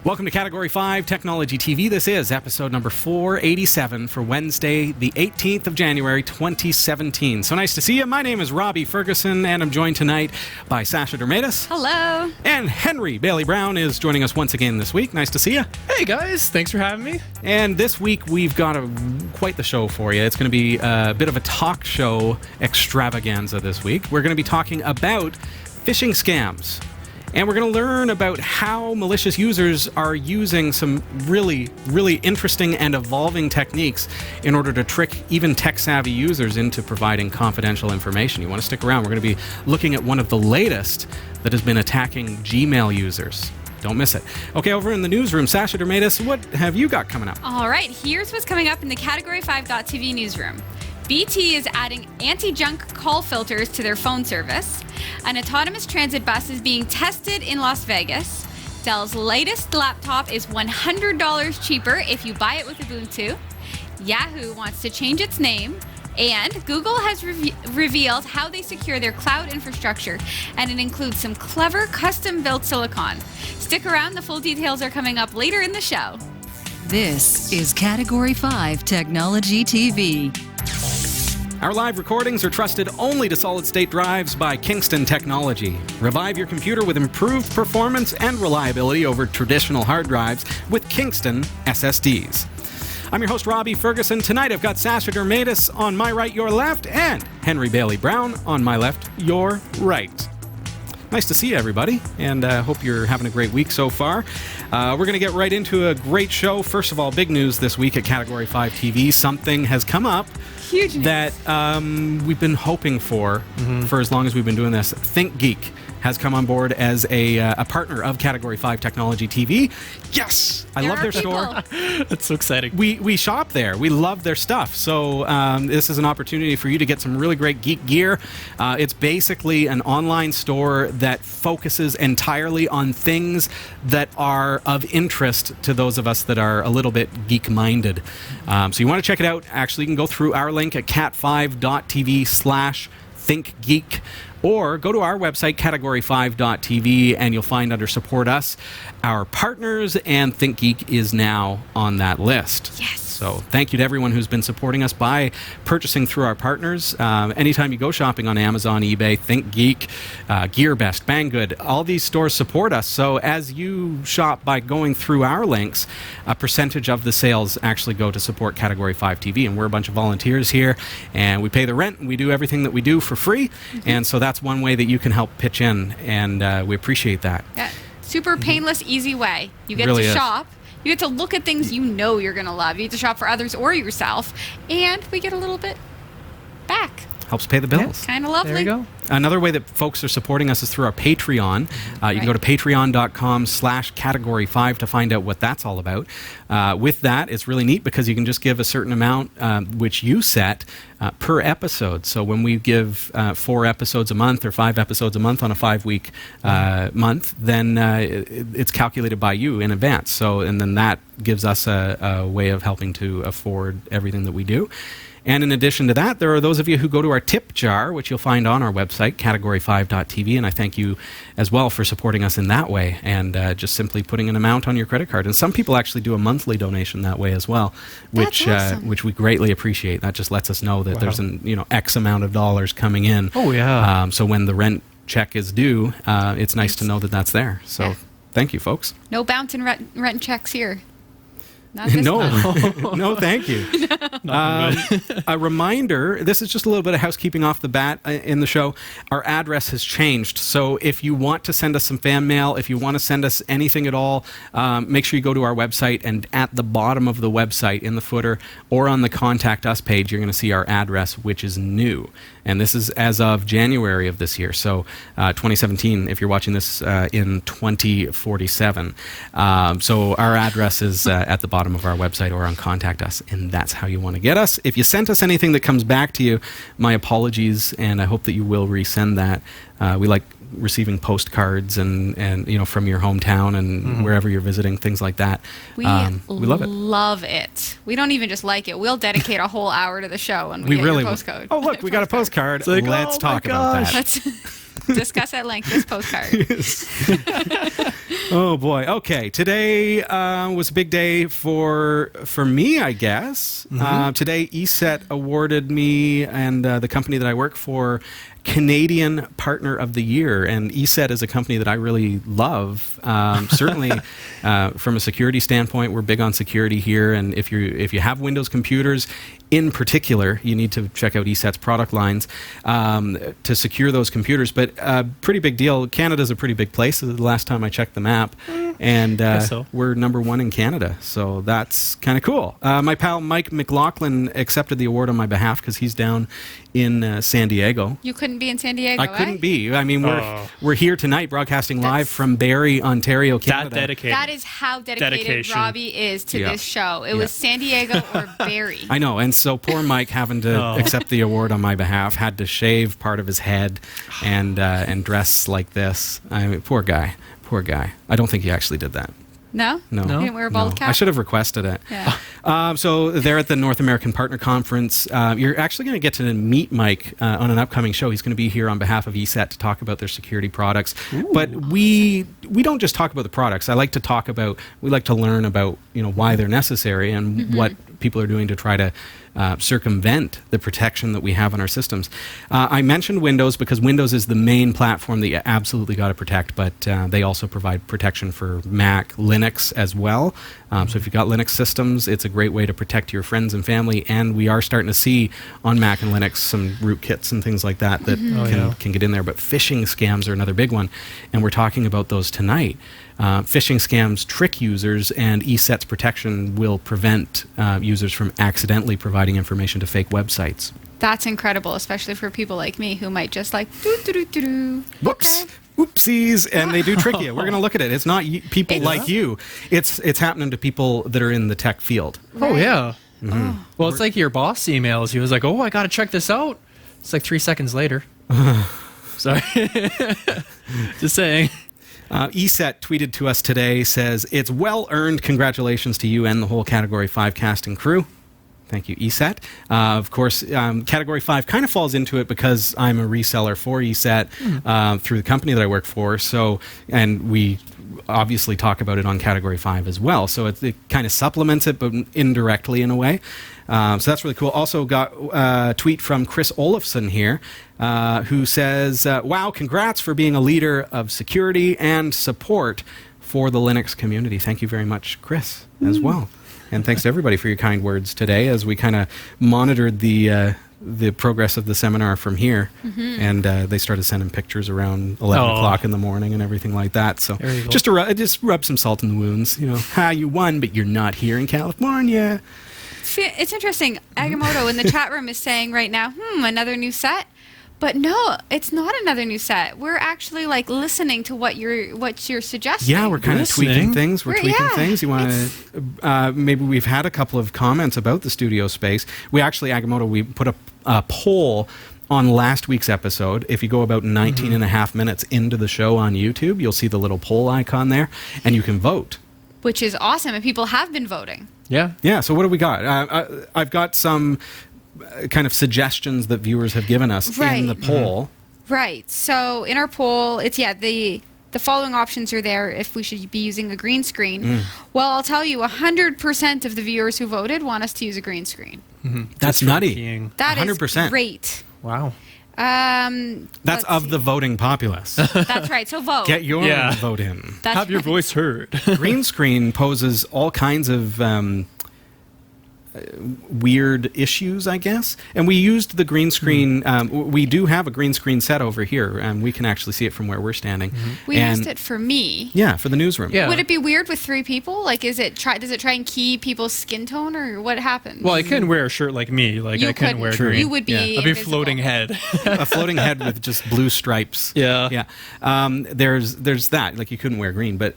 Welcome to Category 5 Technology TV. This is episode number 487 for Wednesday, the 18th of January, 2017. So nice to see you. My name is Robbie Ferguson, and I'm joined tonight by Sasha Dermatis. Hello. And Henry Baillie-Brown is joining us once again this week. Nice to see you. Hey guys, thanks for having me. And this week we've got quite the show for you. It's going to be a bit of a talk show extravaganza this week. We're going to be talking about phishing scams. And we're going to learn about how malicious users are using some really, really interesting and evolving techniques in order to trick even tech-savvy users into providing confidential information. You want to stick around. We're going to be looking at one of the latest that has been attacking Gmail users. Don't miss it. Okay, over in the newsroom, Sasha Dermatis, what have you got coming up? All right, here's what's coming up in the Category 5.tv newsroom. BT is adding anti-junk call filters to their phone service. An autonomous transit bus is being tested in Las Vegas. Dell's latest laptop is $100 cheaper if you buy it with Ubuntu. Yahoo wants to change its name. And Google has revealed how they secure their cloud infrastructure, and it includes some clever custom-built silicon. Stick around, the full details are coming up later in the show. This is Category 5 Technology TV. Our live recordings are trusted only to solid-state drives by Kingston Technology. Revive your computer with improved performance and reliability over traditional hard drives with Kingston SSDs. I'm your host, Robbie Ferguson. Tonight I've got Sasha Dermatis on my right, your left, and Henry Baillie-Brown on my left, your right. Nice to see you, everybody, and I hope you're having a great week so far. We're going to get right into a great show. First of all, big news this week at Category 5 TV. Something has come up Huge news. that we've been hoping for as long as we've been doing this. ThinkGeek has come on board as a partner of Category 5 Technology TV. Yes! I love their store. That's so exciting. We shop there. We love their stuff. So this is an opportunity for you to get some really great geek gear. It's basically an online store that focuses entirely on things that are of interest to those of us that are a little bit geek-minded. So you want to check it out. Actually, you can go through our link at cat5.tv/thinkgeek. Or go to our website, category5.tv, and you'll find under Support Us our partners, and ThinkGeek is now on that list. Yes. So thank you to everyone who's been supporting us by purchasing through our partners. Anytime you go shopping on Amazon, eBay, ThinkGeek, GearBest, Banggood, all these stores support us. So as you shop by going through our links, a percentage of the sales actually go to support Category 5 TV. And we're a bunch of volunteers here, and we pay the rent, and we do everything that we do for free. And so that's one way that you can help pitch in, and we appreciate that. Yeah. Super painless, easy way. You get Really to is. shop. You get to look at things you know you're going to love. You get to shop for others or yourself. And we get a little bit back. Helps pay the bills. Kind of lovely. There you go. Another way that folks are supporting us is through our Patreon. You can go to patreon.com/category5 to find out what that's all about. With that, it's really neat because you can just give a certain amount, which you set, per episode. So when we give 4 episodes a month or 5 episodes a month on a 5-week month, then it's calculated by you in advance. So, and then that gives us a way of helping to afford everything that we do. And in addition to that, there are those of you who go to our tip jar, which you'll find on our website, category5.tv, and I thank you as well for supporting us in that way and just simply putting an amount on your credit card. And some people actually do a monthly donation that way as well, which awesome. Which we greatly appreciate. That just lets us know that there's an X amount of dollars coming in. Oh, yeah. So when the rent check is due, it's nice to know that that's there. So thank you, folks. No bouncing rent checks here. Not this No, month. no, thank you. A reminder, this is just a little bit of housekeeping off the bat in the show. Our address has changed. So if you want to send us some fan mail, if you want to send us anything at all, make sure you go to our website, and at the bottom of the website in the footer or on the Contact Us page, you're going to see our address, which is new. And this is as of January of this year. So 2017, if you're watching this in 2047. So our address is at the bottom of our website or on Contact Us, and that's how you want to get us. If you sent us anything that comes back to you, my apologies, and I hope that you will resend that. We like receiving postcards and from your hometown and wherever you're visiting, things like that. We love it. Love it. We don't even just like it. We'll dedicate a whole hour to the show when we get really your postcode. Oh, look, we got a postcard. like, Let's oh talk my about gosh. that. Discuss at length this postcard. Oh boy. Okay. Today was a big day for me, I guess. Today, ESET awarded me and the company that I work for Canadian Partner of the Year, and ESET is a company that I really love. Certainly, from a security standpoint, we're big on security here. And if you have Windows computers, in particular, you need to check out ESET's product lines to secure those computers. But pretty big deal. Canada's a pretty big place. The last time I checked the map, and we're number 1 in Canada. So that's kind of cool. My pal Mike McLaughlin accepted the award on my behalf because he's down in San Diego. You couldn't be in San Diego, I couldn't be. I mean, we're here tonight broadcasting live from Barrie, Ontario, Canada. That dedicated. That is how dedicated Dedication. Robbie is to this show. It was San Diego or Barrie. I know, and so poor Mike, having to accept the award on my behalf, had to shave part of his head and dress like this. I mean, poor guy. I don't think he actually did that. No? No. You didn't wear a bald cap? I should have requested it. Yeah. So they're at the North American Partner Conference. You're actually going to get to meet Mike on an upcoming show. He's going to be here on behalf of ESET to talk about their security products. Ooh. But we don't just talk about the products. We like to learn about why they're necessary and what people are doing to try to circumvent the protection that we have on our systems. I mentioned Windows because Windows is the main platform that you absolutely got to protect, but they also provide protection for Mac, Linux as well. So if you've got Linux systems, it's a great way to protect your friends and family, and we are starting to see on Mac and Linux some rootkits and things like that can get in there. But phishing scams are another big one, and we're talking about those tonight. Phishing scams trick users, and ESET's protection will prevent users from accidentally providing information to fake websites. That's incredible, especially for people like me who might just like doo-doo-doo-doo-doo. Whoops. Okay. Oopsies, and they do trick you. We're going to look at it. It's not people like you. It's happening to people that are in the tech field. Oh, yeah. Mm-hmm. Well, it's like your boss emails. He was like, I got to check this out. It's like 3 seconds later. Sorry. Just saying. ESET tweeted to us today, says, "It's well-earned. Congratulations to you and the whole Category 5 casting crew." Thank you, ESET. Of course, Category 5 kind of falls into it because I'm a reseller for ESET through the company that I work for. So, and we obviously talk about it on Category 5 as well. So it kind of supplements it, but indirectly in a way. So that's really cool. Also got a tweet from Chris Olafson here, who says, "Wow, congrats for being a leader of security and support for the Linux community." Thank you very much, Chris, as well. And thanks to everybody for your kind words today as we kind of monitored the progress of the seminar from here. And they started sending pictures around 11 o'clock in the morning and everything like that. So just to rub some salt in the wounds. You won, but you're not here in California. It's interesting. Agamotto in the chat room is saying right now, another new set. But no, it's not another new set. We're actually listening to what you're suggesting. Yeah, we're kind of tweaking things. We're tweaking things. You want to? Maybe we've had a couple of comments about the studio space. We actually, Agamotto, we put a poll on last week's episode. If you go about 19 and a half minutes into the show on YouTube, you'll see the little poll icon there, and you can vote. Which is awesome, and people have been voting. Yeah. Yeah. So what do we got? I've got some kind of suggestions that viewers have given us in the poll. Right. So in our poll, it's the following options are there if we should be using a green screen. Well, I'll tell you, 100% of the viewers who voted want us to use a green screen. That's nutty. That 100%. is great. Wow. That's of the voting populace. That's right. So vote. Get your vote in. Have your voice heard. Green screen poses all kinds of weird issues, I guess. And we used the green screen. We do have a green screen set over here, and we can actually see it from where we're standing. We used it for me. Yeah, for the newsroom. Yeah. Would it be weird with 3 people? Does it try and key people's skin tone, or what happens? Well, I couldn't wear a shirt like me. I couldn't wear green. You would be I'd be floating head. A floating head with just blue stripes. Yeah. There's that. You couldn't wear green, but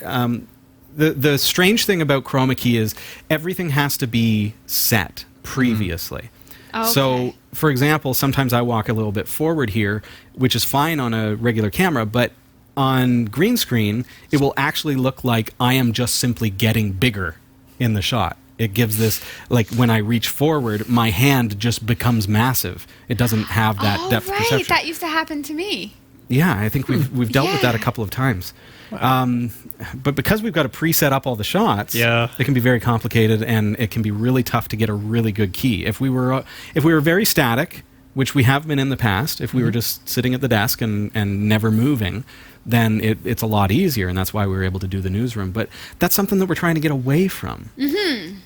the strange thing about chroma key is everything has to be set previously. Okay. So, for example, sometimes I walk a little bit forward here, which is fine on a regular camera, but on green screen, it will actually look like I am just simply getting bigger in the shot. It gives this, when I reach forward, my hand just becomes massive. It doesn't have that depth perception. That used to happen to me. Yeah, I think we've dealt with that a couple of times. But because we've got to preset up all the shots, it can be very complicated, and it can be really tough to get a really good key. If we were very static, which we have been in the past, if we were just sitting at the desk and never moving, then it's a lot easier, and that's why we were able to do the newsroom. But that's something that we're trying to get away from,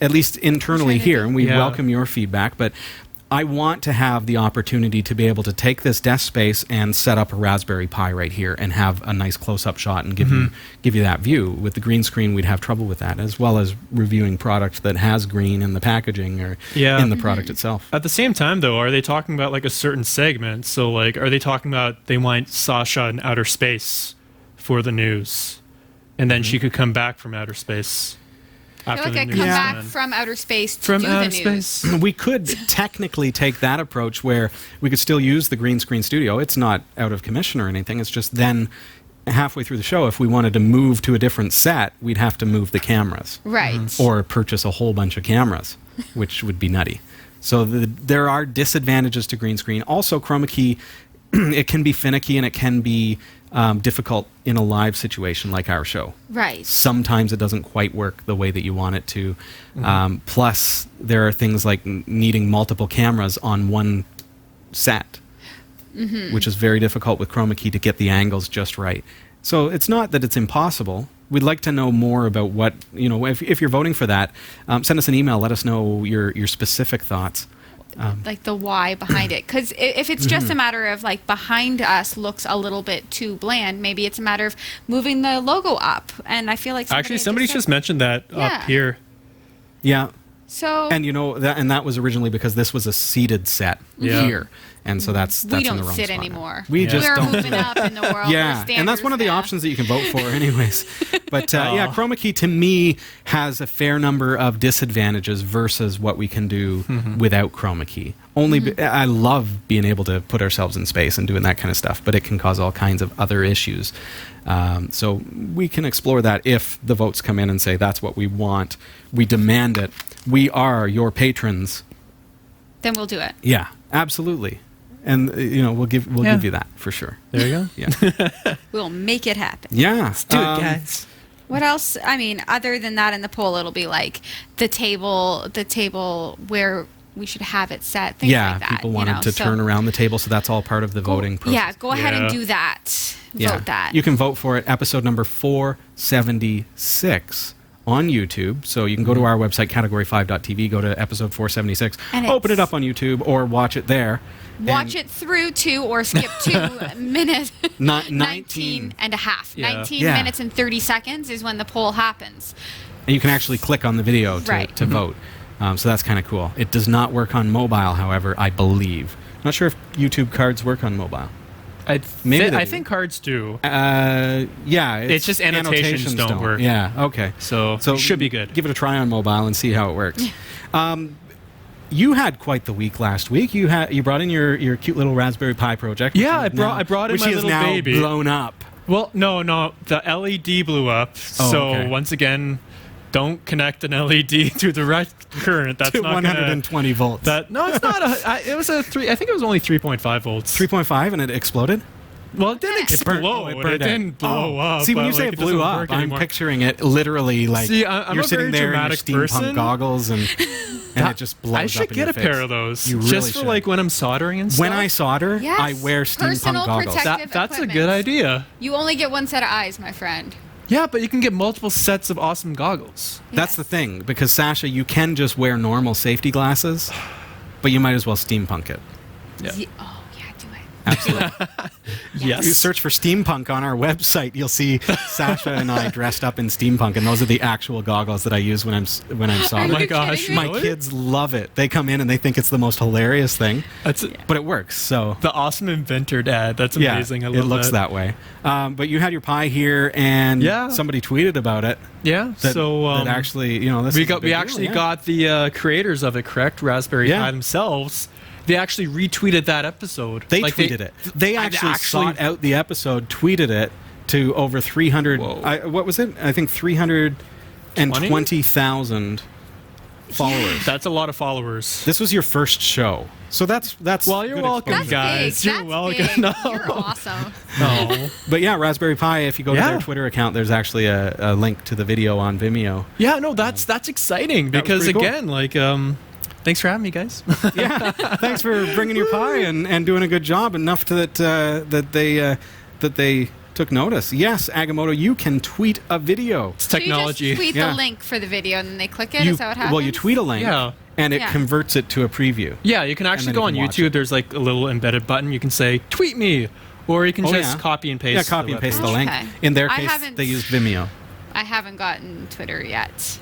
at least internally here, and we welcome your feedback. But I want to have the opportunity to be able to take this desk space and set up a Raspberry Pi right here and have a nice close-up shot and give you that view. With the green screen, we'd have trouble with that, as well as reviewing product that has green in the packaging or in the product itself. At the same time, though, are they talking about like a certain segment? So, like, are they talking about they want Sasha in outer space for the news, and then she could come back from outer space? I feel like I come back from outer space to do the news. We could technically take that approach where we could still use the green screen studio. It's not out of commission or anything. It's just then halfway through the show, if we wanted to move to a different set, we'd have to move the cameras. Right. Or purchase a whole bunch of cameras, which would be nutty. So there are disadvantages to green screen. Also, chroma key, it can be finicky and it can be difficult in a live situation like our show. Right. Sometimes it doesn't quite work the way that you want it to. Plus, there are things like needing multiple cameras on one set, which is very difficult with chroma key to get the angles just right. So it's not that it's impossible. We'd like to know more about what, if you're voting for that, send us an email. Let us know your specific thoughts. Like the why behind it, because if it's just a matter of like behind us looks a little bit too bland, maybe it's a matter of moving the logo up. And I feel like somebody just mentioned that up here. Yeah. So and that was originally because this was a seated set here, and so that's we in don't the wrong sit spot anymore. We just We're don't moving up in the world. Yeah, and that's one of the options that you can vote for, anyways. But chroma key to me has a fair number of disadvantages versus what we can do without chroma key. I love being able to put ourselves in space and doing that kind of stuff, but it can cause all kinds of other issues. So we can explore that if the votes come in and say that's what we want. We demand it. We are your patrons. Then we'll do it. Yeah, absolutely. And we'll give you that for sure. There you go. Yeah. We'll make it happen. Yeah. Let's do it, guys. What else? I mean, other than that in the poll, it'll be like the table where we should have it set. Things like that. People wanted to turn around the table, so that's all part of the voting process. Yeah, go ahead and do that. Vote that. You can vote for it. Episode number 476 on YouTube. So you can go to our website, category5.tv, go to episode 476, open it up on YouTube, or watch it there. Watch it through to, or skip 2 minutes. 19 and a half. Yeah. 19 minutes and 30 seconds is when the poll happens. And you can actually click on the video to vote. So that's kind of cool. It does not work on mobile, however, I believe. I'm not sure if YouTube cards work on mobile. I think cards do. It's just annotations don't work. Yeah, okay. So it should be good. Give it a try on mobile and see how it works. You had quite the week last week. You brought in your cute little Raspberry Pi project. Yeah, I brought in my little baby. Which is now blown up. Well, no, the LED blew up. Once again, don't connect an LED to direct current. That's to not 120 volts. No, it's not. It was I think it was only 3.5 volts. 3.5, and it exploded. Well, it didn't explode. It didn't blow up. See, when you say it blew up, I'm picturing it literally like you're sitting there in your steampunk goggles and it just blows up. I should get a pair of those just for like when I'm soldering and stuff. When I solder, I wear steampunk goggles. That's a good idea. You only get one set of eyes, my friend. Yeah, but you can get multiple sets of awesome goggles. That's the thing, because Sasha, you can just wear normal safety glasses, but you might as well steampunk it. Yeah. Do it. Absolutely. Yes. You search for steampunk on our website, you'll see Sasha and I dressed up in steampunk, and those are the actual goggles that I use when I'm soldering. Oh my gosh, my kids love it. They come in and they think it's the most hilarious thing. But it works. So the awesome inventor dad. That's amazing. I love it looks that way. But you had your Pi here, and somebody tweeted about it. Yeah. That actually, we actually got the creators of it, correct? Raspberry Pi themselves. They actually retweeted that episode. They tweeted it. They actually sought out the episode, tweeted it to over 300. What was it? I think 320,000 followers. That's a lot of followers. This was your first show. So that's Well, you're good welcome, exposure. guys. Big. You're That's welcome. big. No. You're awesome. No. But yeah, Raspberry Pi, if you go to Yeah. their Twitter account, there's actually a link to the video on Vimeo. Yeah, no, that's exciting That was because, pretty cool. again, like, thanks for having me, guys. Yeah, thanks for bringing your pie and doing a good job, enough to that they took notice. Yes, Agamotto, you can tweet a video. It's So you technology. just tweet Yeah. the link for the video and then they click it? Is that what happens? Well, you tweet a link, Yeah. and it Yeah. converts it to a preview. Yeah, you can actually then go you on can watch YouTube. it. There's like a little embedded button. You can say, tweet me. Or you can Oh, just yeah. copy and paste. Yeah, copy and paste the link. Okay. In their I case, haven't- they use Vimeo. I haven't gotten Twitter yet.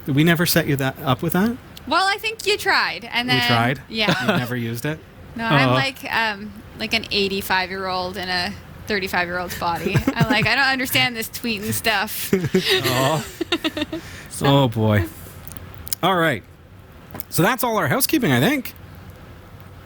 We never set you up with that? Well, I think you tried, and then We tried? Yeah. You've never used it? No, I'm like an 85-year-old in a 35-year-old's body. I'm like, I don't understand this tweeting stuff. Oh, boy. All right. So that's all our housekeeping, I think.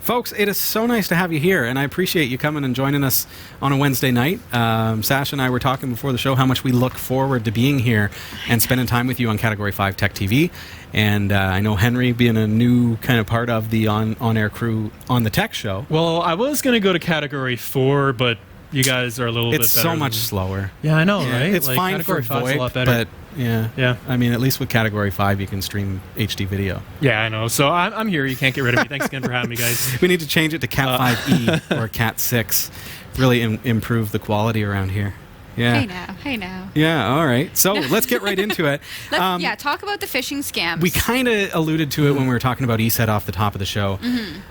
Folks, it is so nice to have you here, and I appreciate you coming and joining us on a Wednesday night. Sasha and I were talking before the show how much we look forward to being here and spending time with you on Category 5 Tech TV. And I know Henry, being a new kind of part of the on-air crew on the tech show. Well, I was going to go to Category 4, but you guys are a little bit It's better. so much slower. Yeah, I know, right? It's Like, fine for Category 5's VoIP, a lot better. but yeah. Yeah. I mean, at least with Category 5, you can stream HD video. Yeah, I know. So I'm here. You can't get rid of me. Thanks again for having me, guys. We need to change it to Cat 5e or Cat 6. Really improve the quality around here. Yeah. Hey now. Yeah, all right. So let's get right into it. Let's talk about the phishing scams. We kind of alluded to it when we were talking about ESET off the top of the show.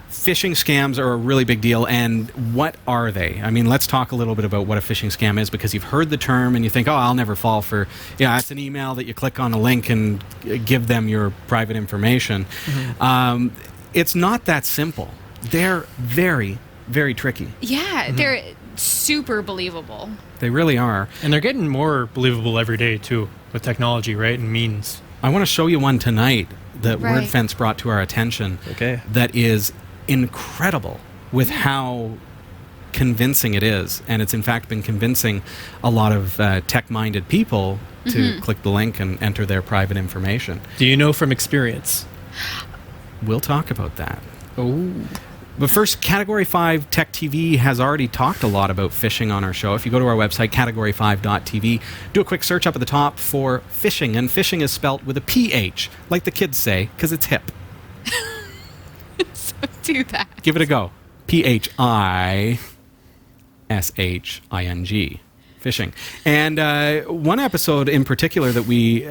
Phishing scams are a really big deal, and what are they? I mean, let's talk a little bit about what a phishing scam is, because you've heard the term and you think, oh, I'll never fall for, it's an email that you click on a link and give them your private information. It's not that simple. They're very, very tricky. Yeah, they're super believable. They really are. And they're getting more believable every day, too, with technology, right? And means. I want to show you one tonight that Right. WordFence brought to our attention. Okay. That is incredible with how convincing it is. And it's in fact been convincing a lot of tech-minded people to click the link and enter their private information. Do you know from experience? We'll talk about that. Oh. But first, Category 5 Tech TV has already talked a lot about phishing on our show. If you go to our website, category5.tv, do a quick search up at the top for phishing. And phishing is spelt with a PH, like the kids say, because it's hip. So do that. Give it a go. PHISHING. Phishing. And one episode in particular that we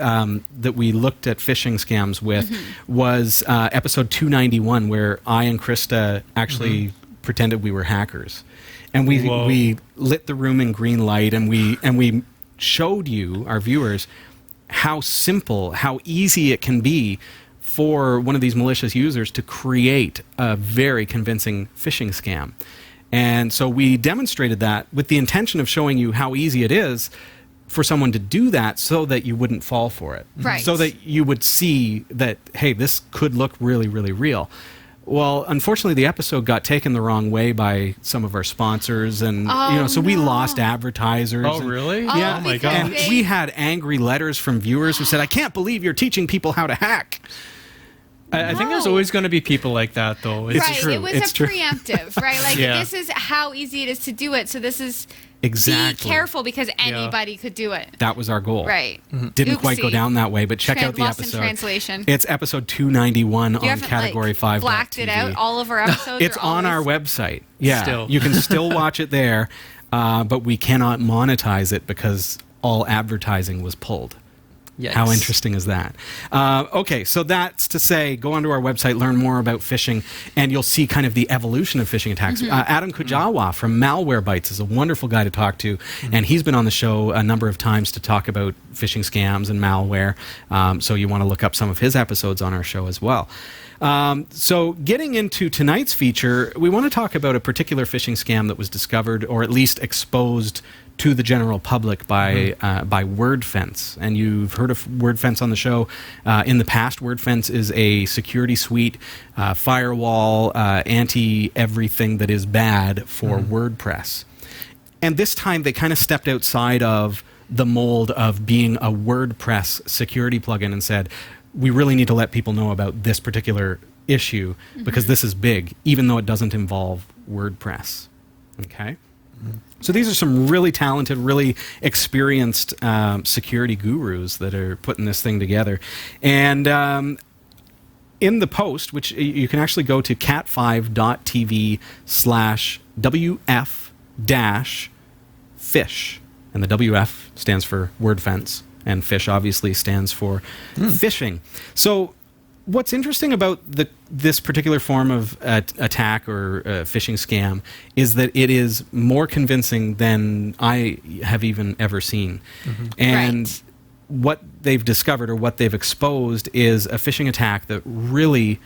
looked at phishing scams with was episode 291, where I and Krista actually pretended we were hackers, and we lit the room in green light, and we showed you, our viewers, how simple, how easy it can be for one of these malicious users to create a very convincing phishing scam. And so we demonstrated that with the intention of showing you how easy it is for someone to do that, so that you wouldn't fall for it. Right. So that you would see that, hey, this could look really, really real. Well, unfortunately, the episode got taken the wrong way by some of our sponsors, and so we lost advertisers. Oh, and- really? Yeah. Oh, my because And gosh. we had angry letters from viewers who said, I can't believe you're teaching people how to hack. I think there's No. always going to be people like that, though. It's Right, true. it was It's a true. preemptive, right? Like, Yeah. this is how easy it is to do it. So this is Exactly. be careful, because anybody could do it. That was our goal. Right. Didn't quite go Oopsie. down that way, but check out the Lost in episode. translation. It's episode 291 You on haven't, Category 5. blacked it out. All of our episodes It's are on our always- website. Yeah, Still. you can still watch it there, but we cannot monetize it because all advertising was pulled. Yikes. How interesting is that? Okay, so that's to say, go onto our website, learn more about phishing, and you'll see kind of the evolution of phishing attacks. Adam Kujawa from Malwarebytes is a wonderful guy to talk to, and he's been on the show a number of times to talk about phishing scams and malware. So you want to look up some of his episodes on our show as well. So getting into tonight's feature, we want to talk about a particular phishing scam that was discovered, or at least exposed to the general public by WordFence. And you've heard of WordFence on the show. In the past, WordFence is a security suite, firewall, anti-everything that is bad for WordPress. And this time they kind of stepped outside of the mold of being a WordPress security plugin and said, we really need to let people know about this particular issue because this is big, even though it doesn't involve WordPress. Okay? So these are some really talented, really experienced security gurus that are putting this thing together. And in the post, which you can actually go to cat5.tv/WF-fish. And the WF stands for word fence, and fish obviously stands for phishing. So what's interesting about this particular form of attack or phishing scam is that it is more convincing than I have even ever seen. And what they've discovered or what they've exposed is a phishing attack that really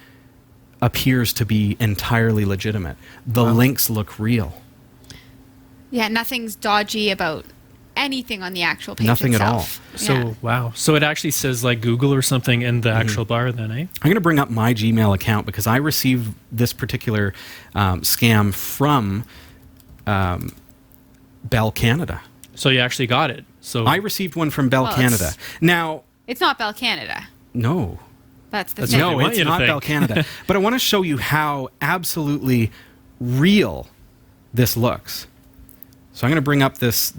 appears to be entirely legitimate. The links look real. Yeah, nothing's dodgy about anything on the actual page Nothing itself. at all. So, Yeah. wow. So it actually says like Google or something in the actual bar then, eh? I'm going to bring up my Gmail account because I received this particular scam from Bell Canada. So you actually got it. So I received one from Bell Well, Canada. it's- Now, It's not Bell Canada. no. That's the That's thing. what No, they want it's you to not think. Bell Canada. But I want to show you how absolutely real this looks. So I'm going to bring up this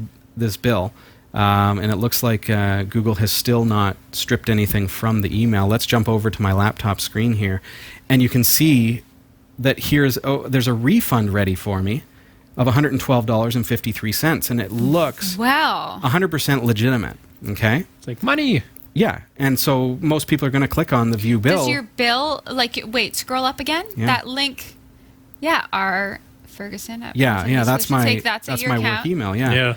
bill, and it looks like Google has still not stripped anything from the email. Let's jump over to my laptop screen here, and you can see that there's a refund ready for me of $112.53, and it looks Wow. 100% legitimate. Okay? it's like money. Yeah, and so most people are going to click on the view bill. Does your bill, wait, scroll up again? Yeah. That link, R. Ferguson. At Yeah, that's Solutions. my Take that to that's your my account. work email. Yeah.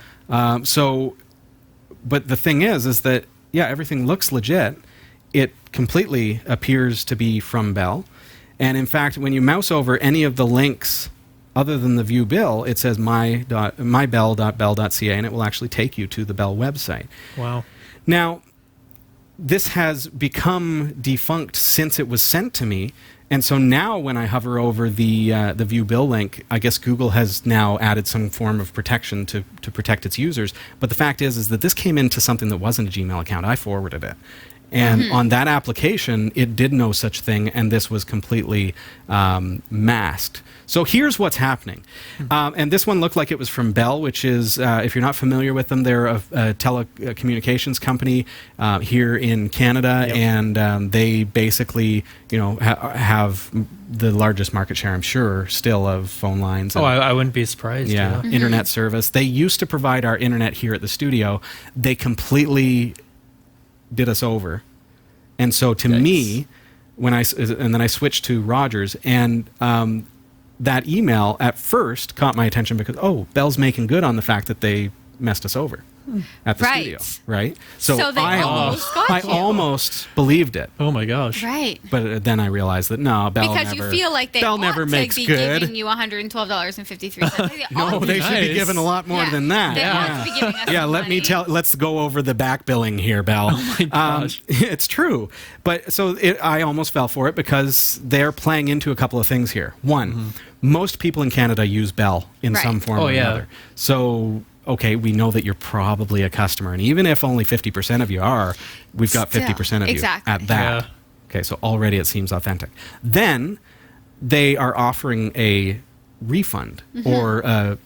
So, but the thing is that everything looks legit. It completely appears to be from Bell, and in fact, when you mouse over any of the links other than the view bill, it says mybell.bell.ca, and it will actually take you to the Bell website. Wow. Now, this has become defunct since it was sent to me, and so now when I hover over the view bill link, I guess Google has now added some form of protection to protect its users. But the fact is that this came into something that wasn't a Gmail account. I forwarded it. And on that application, it did no such thing, and this was completely masked. So here's what's happening. And this one looked like it was from Bell, which is, if you're not familiar with them, they're a telecommunications company here in Canada, and they basically, have the largest market share, I'm sure, still of phone lines. Oh, I wouldn't be surprised. Yeah, internet service. They used to provide our internet here at the studio. They completely did us over, and so to me, and then I switched to Rogers, and that email at first caught my attention because Bell's making good on the fact that they messed us over at the studio, right? So they almost got you. almost believed it, Oh my gosh. Right. but then I realized that no, Bell Because never. you feel like they Bell ought never to makes be good. giving you $112.53. No, they should be Nice. given a lot more than that. They ought to be giving us Yeah, some money. let's go over the back billing here, Bell. Oh my gosh. It's true. But so I almost fell for it because they're playing into a couple of things here. One, most people in Canada use Bell in Right. some form Oh, or yeah. another. So, okay, we know that you're probably a customer. And even if only 50% of you are, we've got Still, 50% of you exactly. at that. Yeah. Okay, so already it seems authentic. Then they are offering a refund or a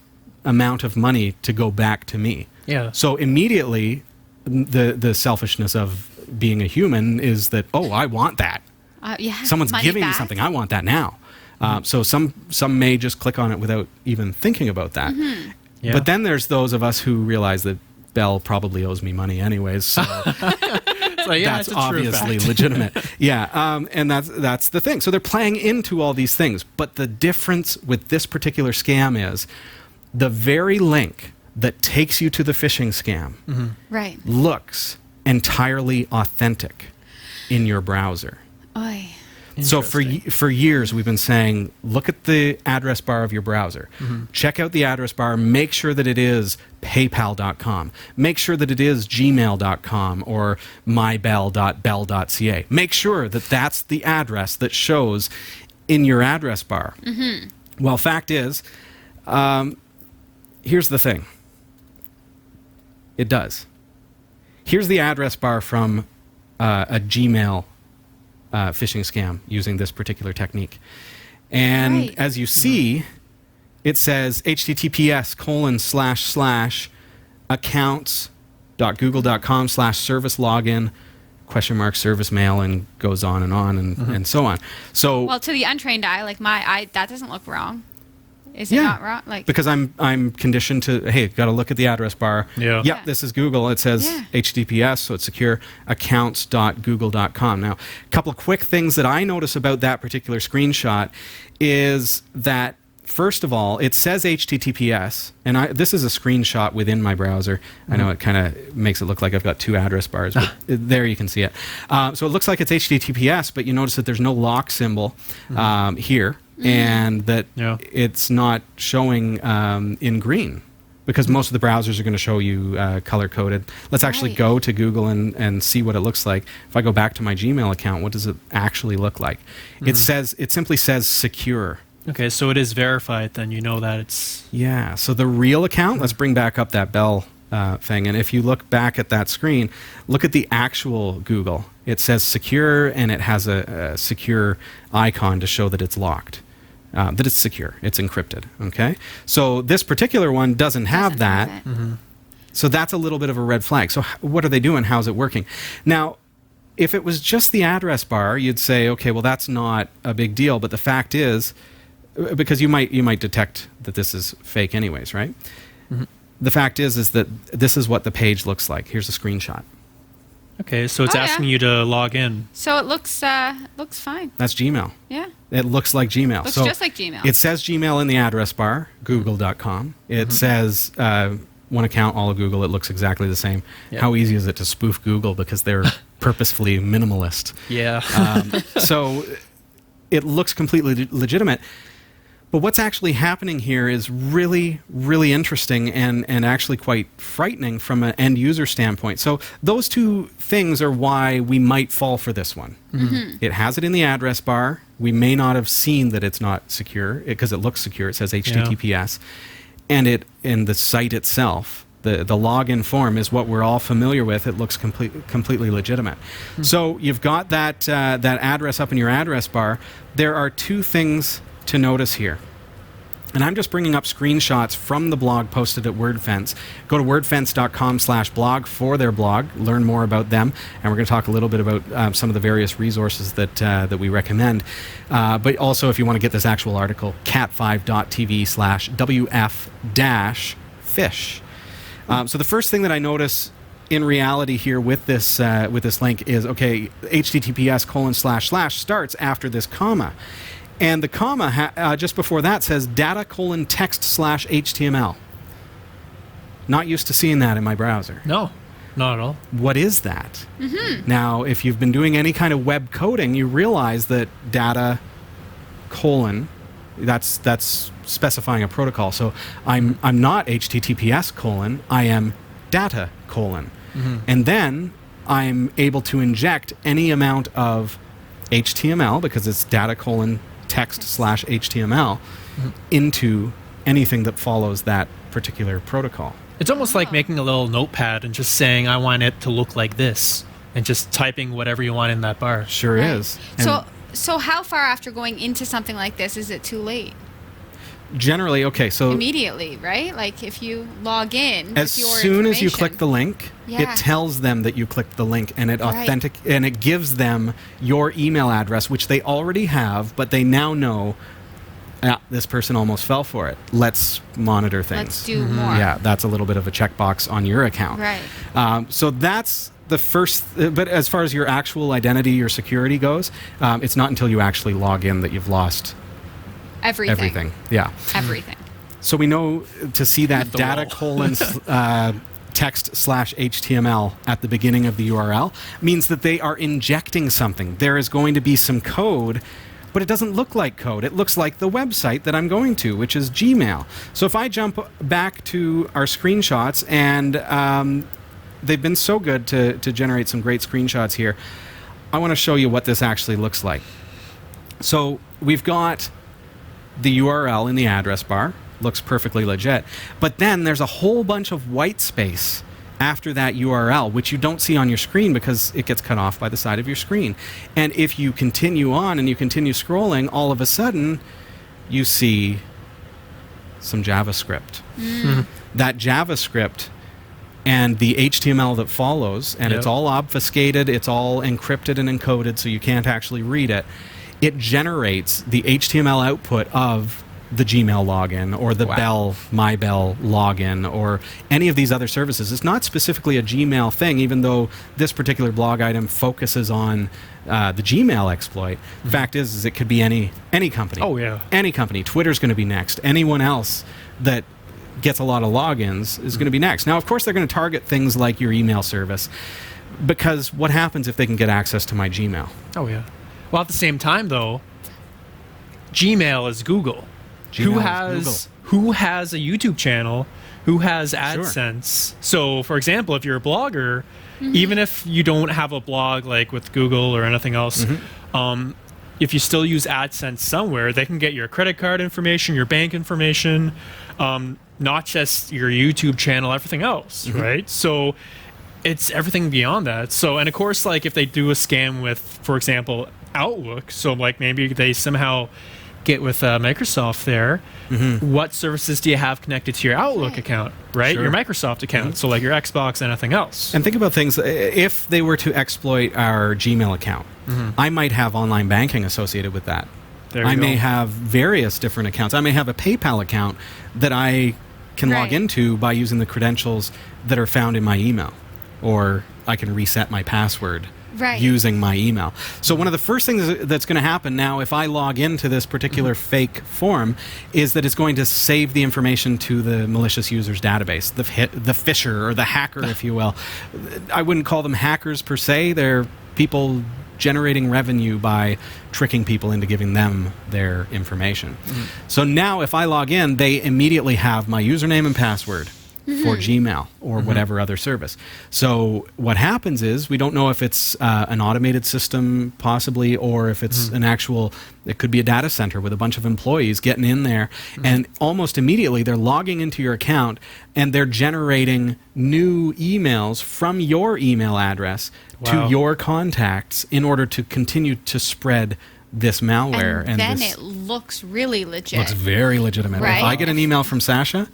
amount of money to go back to me. Yeah. So immediately, the selfishness of being a human is that, I want that. Someone's money giving me back. something. I want that now. So some may just click on it without even thinking about that. Yeah. But then there's those of us who realize that Bell probably owes me money anyways. So It's like, yeah, that's it's a true obviously fact. legitimate. Yeah, and that's the thing. So they're playing into all these things. But the difference with this particular scam is the very link that takes you to the phishing scam Right. looks entirely authentic in your browser. Oy. So for years we've been saying, look at the address bar of your browser. Check out the address bar. Make sure that it is paypal.com. Make sure that it is gmail.com or mybell.bell.ca. Make sure that that's the address that shows in your address bar. Well, fact is, here's the thing. It does. here's the address bar from a Gmail phishing scam using this particular technique. And Right. as you see, it says https://accounts.google.com/service-login !service mail, and goes on and so on. So Well, to the untrained eye, like my eye, that doesn't look wrong. Is it not wrong? Like, because I'm conditioned to, hey, got to look at the address bar. Yeah. Yep, Yeah. this is Google. It says Yeah. HTTPS, so it's secure, accounts.google.com. Now, a couple of quick things that I notice about that particular screenshot is that, first of all, it says HTTPS, and this is a screenshot within my browser. I know it kind of makes it look like I've got two address bars, but there you can see it. So it looks like it's HTTPS, but you notice that there's no lock symbol here, and that it's not showing in green, because most of the browsers are going to show you color-coded. Let's actually Right. go to Google and see what it looks like. If I go back to my Gmail account, what does it actually look like? It simply says secure. Okay, so it is verified, then you know that it's... Yeah, so the real account, let's bring back up that bell thing. And if you look back at that screen, look at the actual Google. It says secure, and it has a secure icon to show that it's locked, that it's secure, it's encrypted, okay? So this particular one doesn't have that, so that's a little bit of a red flag. So what are they doing? How's it working? Now, if it was just the address bar, you'd say, okay, well, that's not a big deal, but the fact is, because you might detect that this is fake anyways, right? The fact is that this is what the page looks like. Here's a screenshot. Okay, so it's Oh, yeah. asking you to log in. so it looks fine. That's Gmail. Yeah. It looks like Gmail. Looks So just like Gmail. It says Gmail in the address bar, google.com. It says one account, all of Google. It looks exactly the same. Yep. How easy is it to spoof Google because they're purposefully minimalist? Yeah. So it looks completely legitimate. But what's actually happening here is really, really interesting and actually quite frightening from an end user standpoint. So those two things are why we might fall for this one. It has it in the address bar. We may not have seen that it's not secure because it looks secure. It says HTTPS. And it in the site itself, the login form is what we're all familiar with. It looks completely legitimate. So you've got that address up in your address bar. There are two things to notice here. And I'm just bringing up screenshots from the blog posted at WordFence. Go to wordfence.com/blog for their blog. Learn more about them. And we're going to talk a little bit about some of the various resources that we recommend. But also, if you want to get this actual article, cat5.tv/WF-fish. So the first thing that I notice in reality here with this link is, okay, HTTPS:// starts after this comma. And the comma just before that says data:/text/HTML. Not used to seeing that in my browser. No, not at all. What is that? Now, if you've been doing any kind of web coding, you realize that data:, that's specifying a protocol. So I'm not HTTPS:, I am data:. And then I'm able to inject any amount of HTML, because it's data:/text/HTML, into anything that follows that particular protocol. It's almost like making a little notepad and just saying, I want it to look like this, and just typing whatever you want in that bar. Sure Right. is. And So how far after going into something like this is it too late? generally, okay, so Immediately, right? Like if you log in as with your soon as you click information. the link, Yeah. it tells them that you clicked the link, and it Right. and it gives them your email address, which they already have, but they now know, this person almost fell for it. Let's monitor things. Let's do more. Yeah, that's a little bit of a checkbox on your account. Right. So that's the first. But as far as your actual identity, your security goes, it's not until you actually log in that you've lost everything. Yeah. Everything. So we know to see that The data:/ text/HTML at the beginning of the URL means that they are injecting something. There is going to be some code, but it doesn't look like code. It looks like the website that I'm going to, which is Gmail. So if I jump back to our screenshots, and they've been so good to generate some great screenshots here, I want to show you what this actually looks like. So we've got the URL in the address bar. Looks perfectly legit. But then there's a whole bunch of white space after that URL, which you don't see on your screen because it gets cut off by the side of your screen. And if you continue on and you continue scrolling, all of a sudden you see some JavaScript. That JavaScript and the HTML that follows, and it's all obfuscated, it's all encrypted and encoded so you can't actually read it. It generates the HTML output of the Gmail login or the Bell, My Bell login or any of these other services. It's not specifically a Gmail thing, even though this particular blog item focuses on the Gmail exploit. The fact is it could be any company. Oh, yeah. Any company. Twitter's going to be next. Anyone else that gets a lot of logins is going to be next. Now, of course, they're going to target things like your email service, because what happens if they can get access to my Gmail? Oh, yeah. Well, at the same time, though, Gmail is Google. Who has a YouTube channel, who has AdSense. So, for example, if you're a blogger, even if you don't have a blog like with Google or anything else, if you still use AdSense somewhere, they can get your credit card information, your bank information, not just your YouTube channel, everything else, right? So it's everything beyond that. So, and of course, like if they do a scam with, for example, Outlook, so like maybe they somehow get with Microsoft there, what services do you have connected to your Outlook account, right? Your Microsoft account, so like your Xbox, anything else. And think about things, if they were to exploit our Gmail account, I might have online banking associated with that. I may have various different accounts. I may have a PayPal account that I can log into by using the credentials that are found in my email, or I can reset my password using my email. So one of the first things that's going to happen now if I log into this particular fake form is that it's going to save the information to the malicious user's database, the phisher or the hacker, if you will. I wouldn't call them hackers per se. They're people generating revenue by tricking people into giving them their information. So now if I log in, they immediately have my username and password for Gmail or whatever other service. So what happens is, we don't know if it's an automated system possibly, or if it's an actual, it could be a data center with a bunch of employees getting in there, and almost immediately they're logging into your account and they're generating new emails from your email address to your contacts in order to continue to spread this malware. And then it looks really legit. Looks very legitimate. Right? If I get an email from Sasha,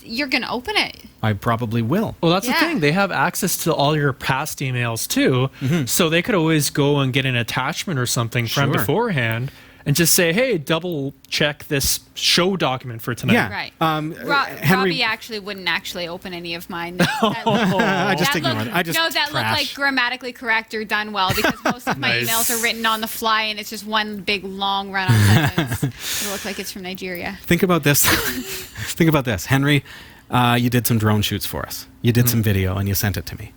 you're going to open it. I probably will. Well, that's the thing. They have access to all your past emails, too. So they could always go and get an attachment or something from beforehand and just say, hey, double check this show document for tonight. Yeah. Right. Henry, Robbie actually wouldn't actually open any of mine. I just ignored it. That looked like grammatically correct or done well, because most of my emails are written on the fly and it's just one big long run-on sentence. It'll look like it's from Nigeria. Think about this. Think about this. Henry, you did some drone shoots for us. You did some video and you sent it to me.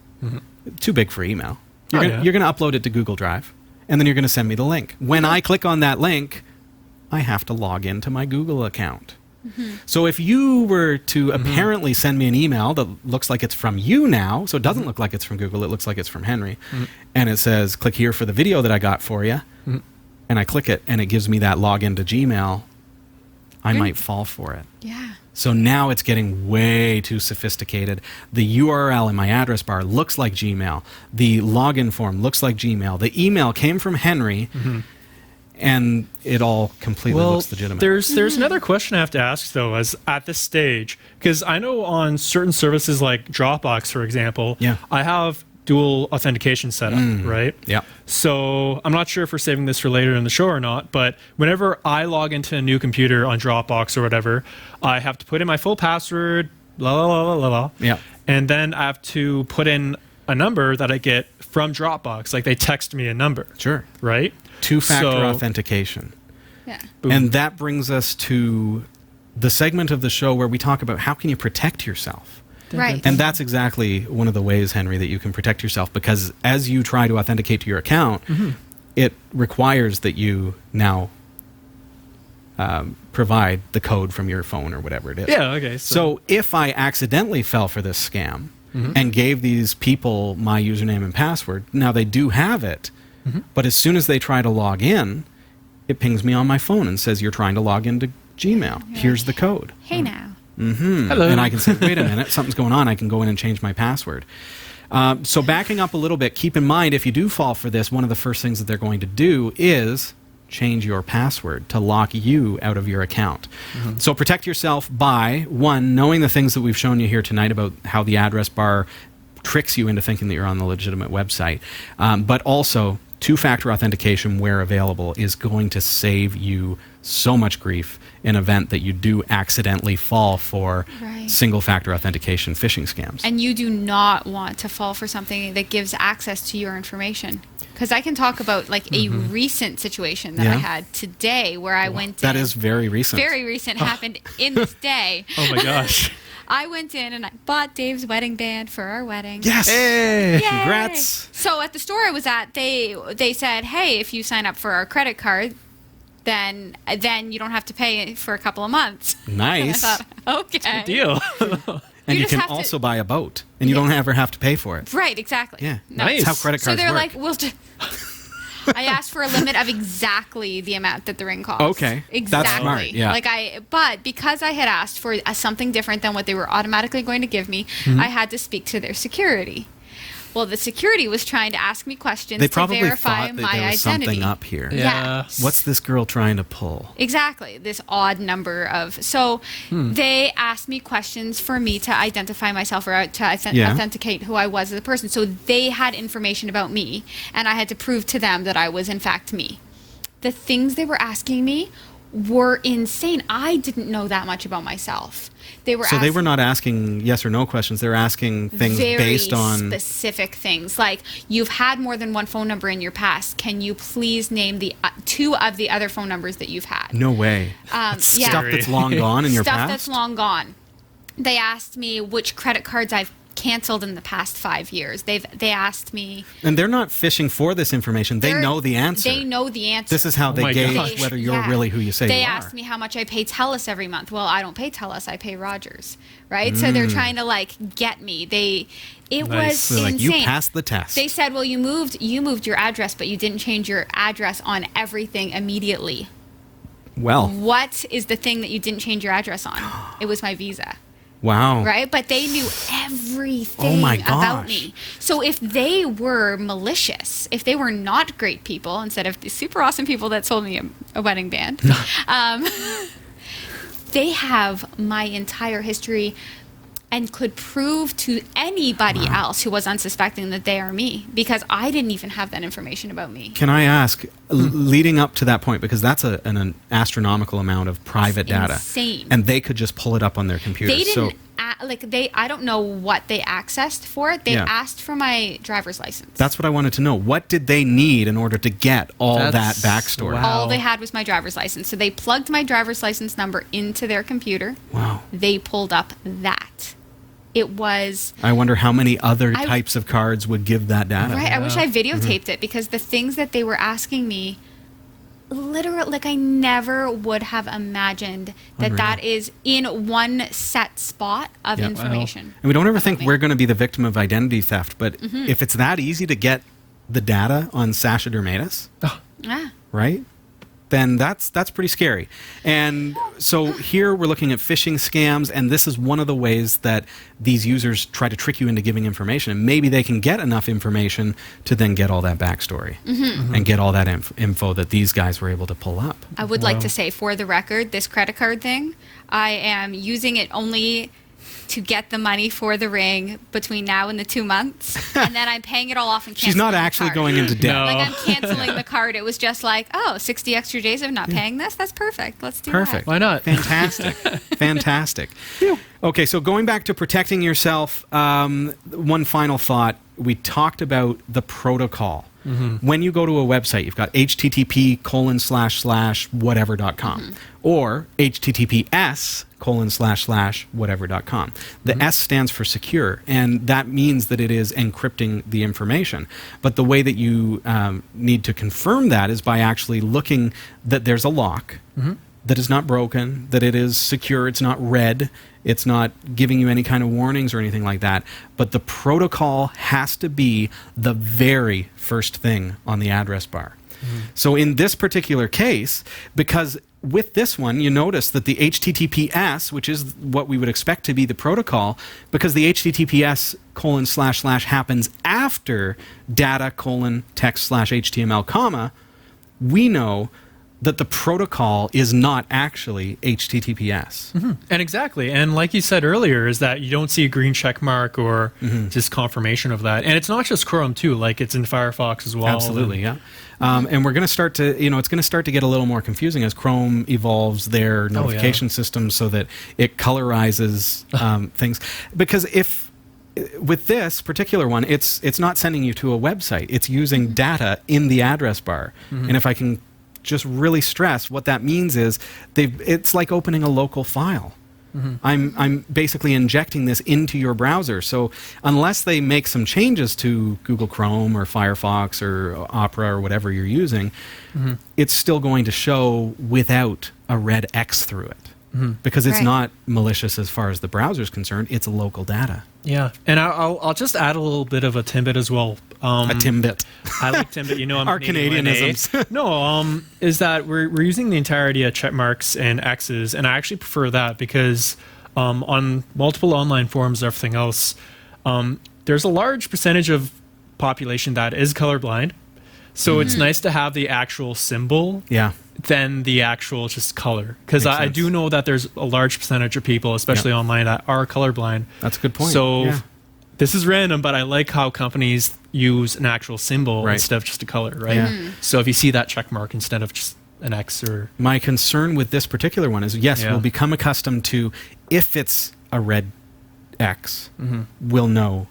Too big for email. You're going to upload it to Google Drive, and then you're going to send me the link. When I click on that link, I have to log into my Google account. So if you were to apparently send me an email that looks like it's from you now, so it doesn't look like it's from Google, it looks like it's from Henry, and it says, click here for the video that I got for you, and I click it, and it gives me that login to Gmail, I might fall for it. Yeah. So now it's getting way too sophisticated. The URL in my address bar looks like Gmail. The login form looks like Gmail. The email came from Henry, and it all completely looks legitimate. There's another question I have to ask, though, as at this stage, because I know on certain services like Dropbox, for example, I have dual authentication set up, right? Yeah. So I'm not sure if we're saving this for later in the show or not, but whenever I log into a new computer on Dropbox or whatever, I have to put in my full password, Yeah. and then I have to put in a number that I get from Dropbox. Like they text me a number. Sure. Right? Two-factor authentication. Yeah. Boom. And that brings us to the segment of the show where we talk about how can you protect yourself. Right. And that's exactly one of the ways, Henry, that you can protect yourself, because as you try to authenticate to your account, it requires that you now provide the code from your phone or whatever it is. Yeah, okay. So if I accidentally fell for this scam and gave these people my username and password, now they do have it, but as soon as they try to log in, it pings me on my phone and says, you're trying to log into Gmail. Here's the code. Hey now. Hello. And I can say, wait a minute, something's going on. I can go in and change my password. So backing up a little bit, keep in mind, if you do fall for this, one of the first things that they're going to do is change your password to lock you out of your account. So protect yourself by, one, knowing the things that we've shown you here tonight about how the address bar tricks you into thinking that you're on the legitimate website. But also, two-factor authentication, where available, is going to save you so much grief in event that you do accidentally fall for single-factor authentication phishing scams. And you do not want to fall for something that gives access to your information. Because I can talk about like a recent situation that I had today where I went in. That is very recent. Very recent. Happened in this day. Oh my gosh. I went in and I bought Dave's wedding band for our wedding. Yes! Hey! Yay! Congrats! So at the store I was at, they said, hey, if you sign up for our credit card, then you don't have to pay for a couple of months. Nice. And I thought, okay. Deal. And you just can have to- also buy a boat, and you don't ever have to pay for it. Right, exactly. Yeah. No. Nice. That's how credit So cards they're work. like, we'll just... I asked for a limit of exactly the amount that the ring cost. Okay. Exactly. That's smart, yeah. But because I had asked for something different than what they were automatically going to give me, I had to speak to their security. Well, the security was trying to ask me questions They to probably verify thought that my there was identity. something up here. Yeah. What's this girl trying to pull? Exactly. This odd number of... So they asked me questions for me to identify myself or to authenticate who I was as a person. So they had information about me, and I had to prove to them that I was in fact me. The things they were asking me were insane. I didn't know that much about myself. They were They were not asking yes or no questions. They were asking things very based on... specific things, like, you've had more than one phone number in your past. Can you please name the two of the other phone numbers that you've had? No way. Stuff that's long gone in your Stuff past? that's long gone. They asked me which credit cards I've canceled in the past 5 years. They asked me... And they're not fishing for this information. They know the answer. They know the answer. This is how they my gauge gosh. whether you're really who you say They you are. asked me how much I pay TELUS every month. Well, I don't pay TELUS. I pay Rogers. Right? So they're trying to, like, get me. It Nice. was They're insane. like, you passed the test. They said, well, you moved your address, but you didn't change your address on everything immediately. Well, What is the thing that you didn't change your address on? It was my visa. wow. Right? But they knew everything Oh my about gosh. me. So if they were malicious, if they were not great people, instead of the super awesome people that sold me a wedding band, they have my entire history and could prove to anybody else who was unsuspecting that they are me, because I didn't even have that information about me. Can I ask, leading up to that point, because that's an astronomical amount of private data. Insane. And they could just pull it up on their computer. They didn't I don't know what they accessed for it. They Yeah. asked for my driver's license. That's what I wanted to know. What did they need in order to get all that That's- backstory? wow. All they had was my driver's license. So they plugged my driver's license number into their computer. Wow. They pulled up that. It was... I wonder how many other types of cards would give that data. Right. I wish I videotaped it, because the things that they were asking me, literally, like, I never would have imagined that Unreal. that is in one set spot of Yeah. information. And we don't ever think me. we're going to be the victim of identity theft, but if it's that easy to get the data on Sasha Dermatis, Ah. right? Then that's pretty scary. And so here we're looking at phishing scams, and this is one of the ways that these users try to trick you into giving information. And maybe they can get enough information to then get all that backstory and get all that info that these guys were able to pull up. I would like to say, for the record, this credit card thing, I am using it only to get the money for the ring between now and the 2 months, and then I'm paying it all off and canceling She's not the actually card. going into debt. No. Like, I'm canceling the card. It was just like, 60 extra days of not paying this? That's perfect. Let's do Perfect. Why not? Fantastic. Fantastic. Okay, so going back to protecting yourself, one final thought. We talked about the protocol. When you go to a website, you've got http://whatever.com or https://whatever.com. The S stands for secure, and that means that it is encrypting the information. But the way that you need to confirm that is by actually looking that there's a lock, that is not broken, that it is secure, it's not red, it's not giving you any kind of warnings or anything like that. But the protocol has to be the very first thing on the address bar. So in this particular case, because with this one, you notice that the HTTPS, which is what we would expect to be the protocol, because the HTTPS : / happens after data : text / HTML comma, we know that the protocol is not actually HTTPS. Mm-hmm. And exactly. And like you said earlier, is that you don't see a green check mark or just confirmation of that. And it's not just Chrome too, like it's in Firefox as well. Absolutely, yeah. And we're going to start to, it's going to start to get a little more confusing as Chrome evolves their notification system so that it colorizes things. Because with this particular one, it's not sending you to a website. It's using data in the address bar. And if I can just really stress, what that means is it's like opening a local file. I'm basically injecting this into your browser. So unless they make some changes to Google Chrome or Firefox or Opera or whatever you're using, it's still going to show without a red X through it. Because it's not malicious as far as the browser is concerned. It's local data. Yeah, and I'll just add a little bit of a Timbit as well. A Timbit. I like Timbit. I'm our Canadianisms. No, is that we're using the entirety of check marks and X's, and I actually prefer that because on multiple online forums and everything else, there's a large percentage of population that is colorblind. So it's nice to have the actual symbol. Yeah. Than the actual just color, because I do know that there's a large percentage of people, especially online, that are colorblind. That's a good point. So this is random, but I like how companies use an actual symbol instead of just a color, right? So if you see that check mark instead of just an X or... My concern with this particular one is, we'll become accustomed to, if it's a red X, we'll know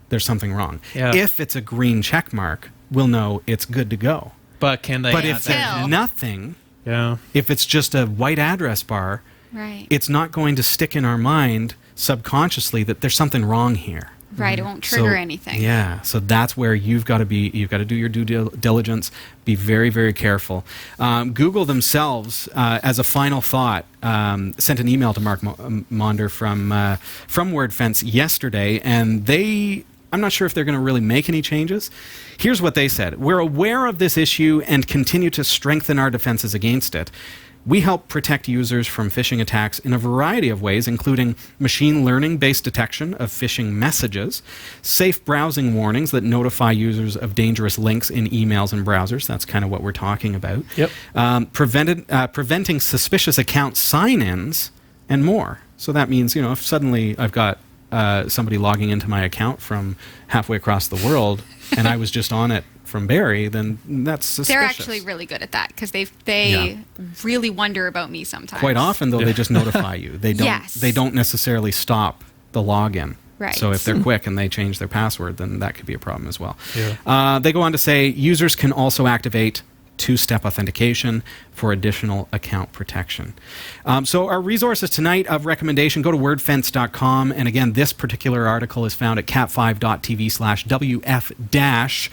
there's something wrong. If it's a green check mark, we'll know it's good to go. But can they? But if there's nothing, if it's just a white address bar, it's not going to stick in our mind subconsciously that there's something wrong here. Right, it won't trigger anything. Yeah, so that's where you've got to do your due diligence. Be very, very careful. Google themselves, as a final thought, sent an email to Mark Maunder from WordFence yesterday, and I'm not sure if they're going to really make any changes. Here's what they said. We're aware of this issue and continue to strengthen our defenses against it. We help protect users from phishing attacks in a variety of ways, including machine learning-based detection of phishing messages, safe browsing warnings that notify users of dangerous links in emails and browsers. That's kind of what we're talking about. Preventing suspicious account sign-ins, and more. So that means, if suddenly I've got somebody logging into my account from halfway across the world, and I was just on it from Barrie, then that's suspicious. They're actually really good at that because they really wonder about me sometimes. Quite often, though, they just notify you. They don't. They don't necessarily stop the login. Right. So if they're quick and they change their password, then that could be a problem as well. They go on to say users can also activate two-step authentication for additional account protection. So our resources tonight of recommendation, go to wordfence.com. And again, this particular article is found at cat5.tv/WF-fish.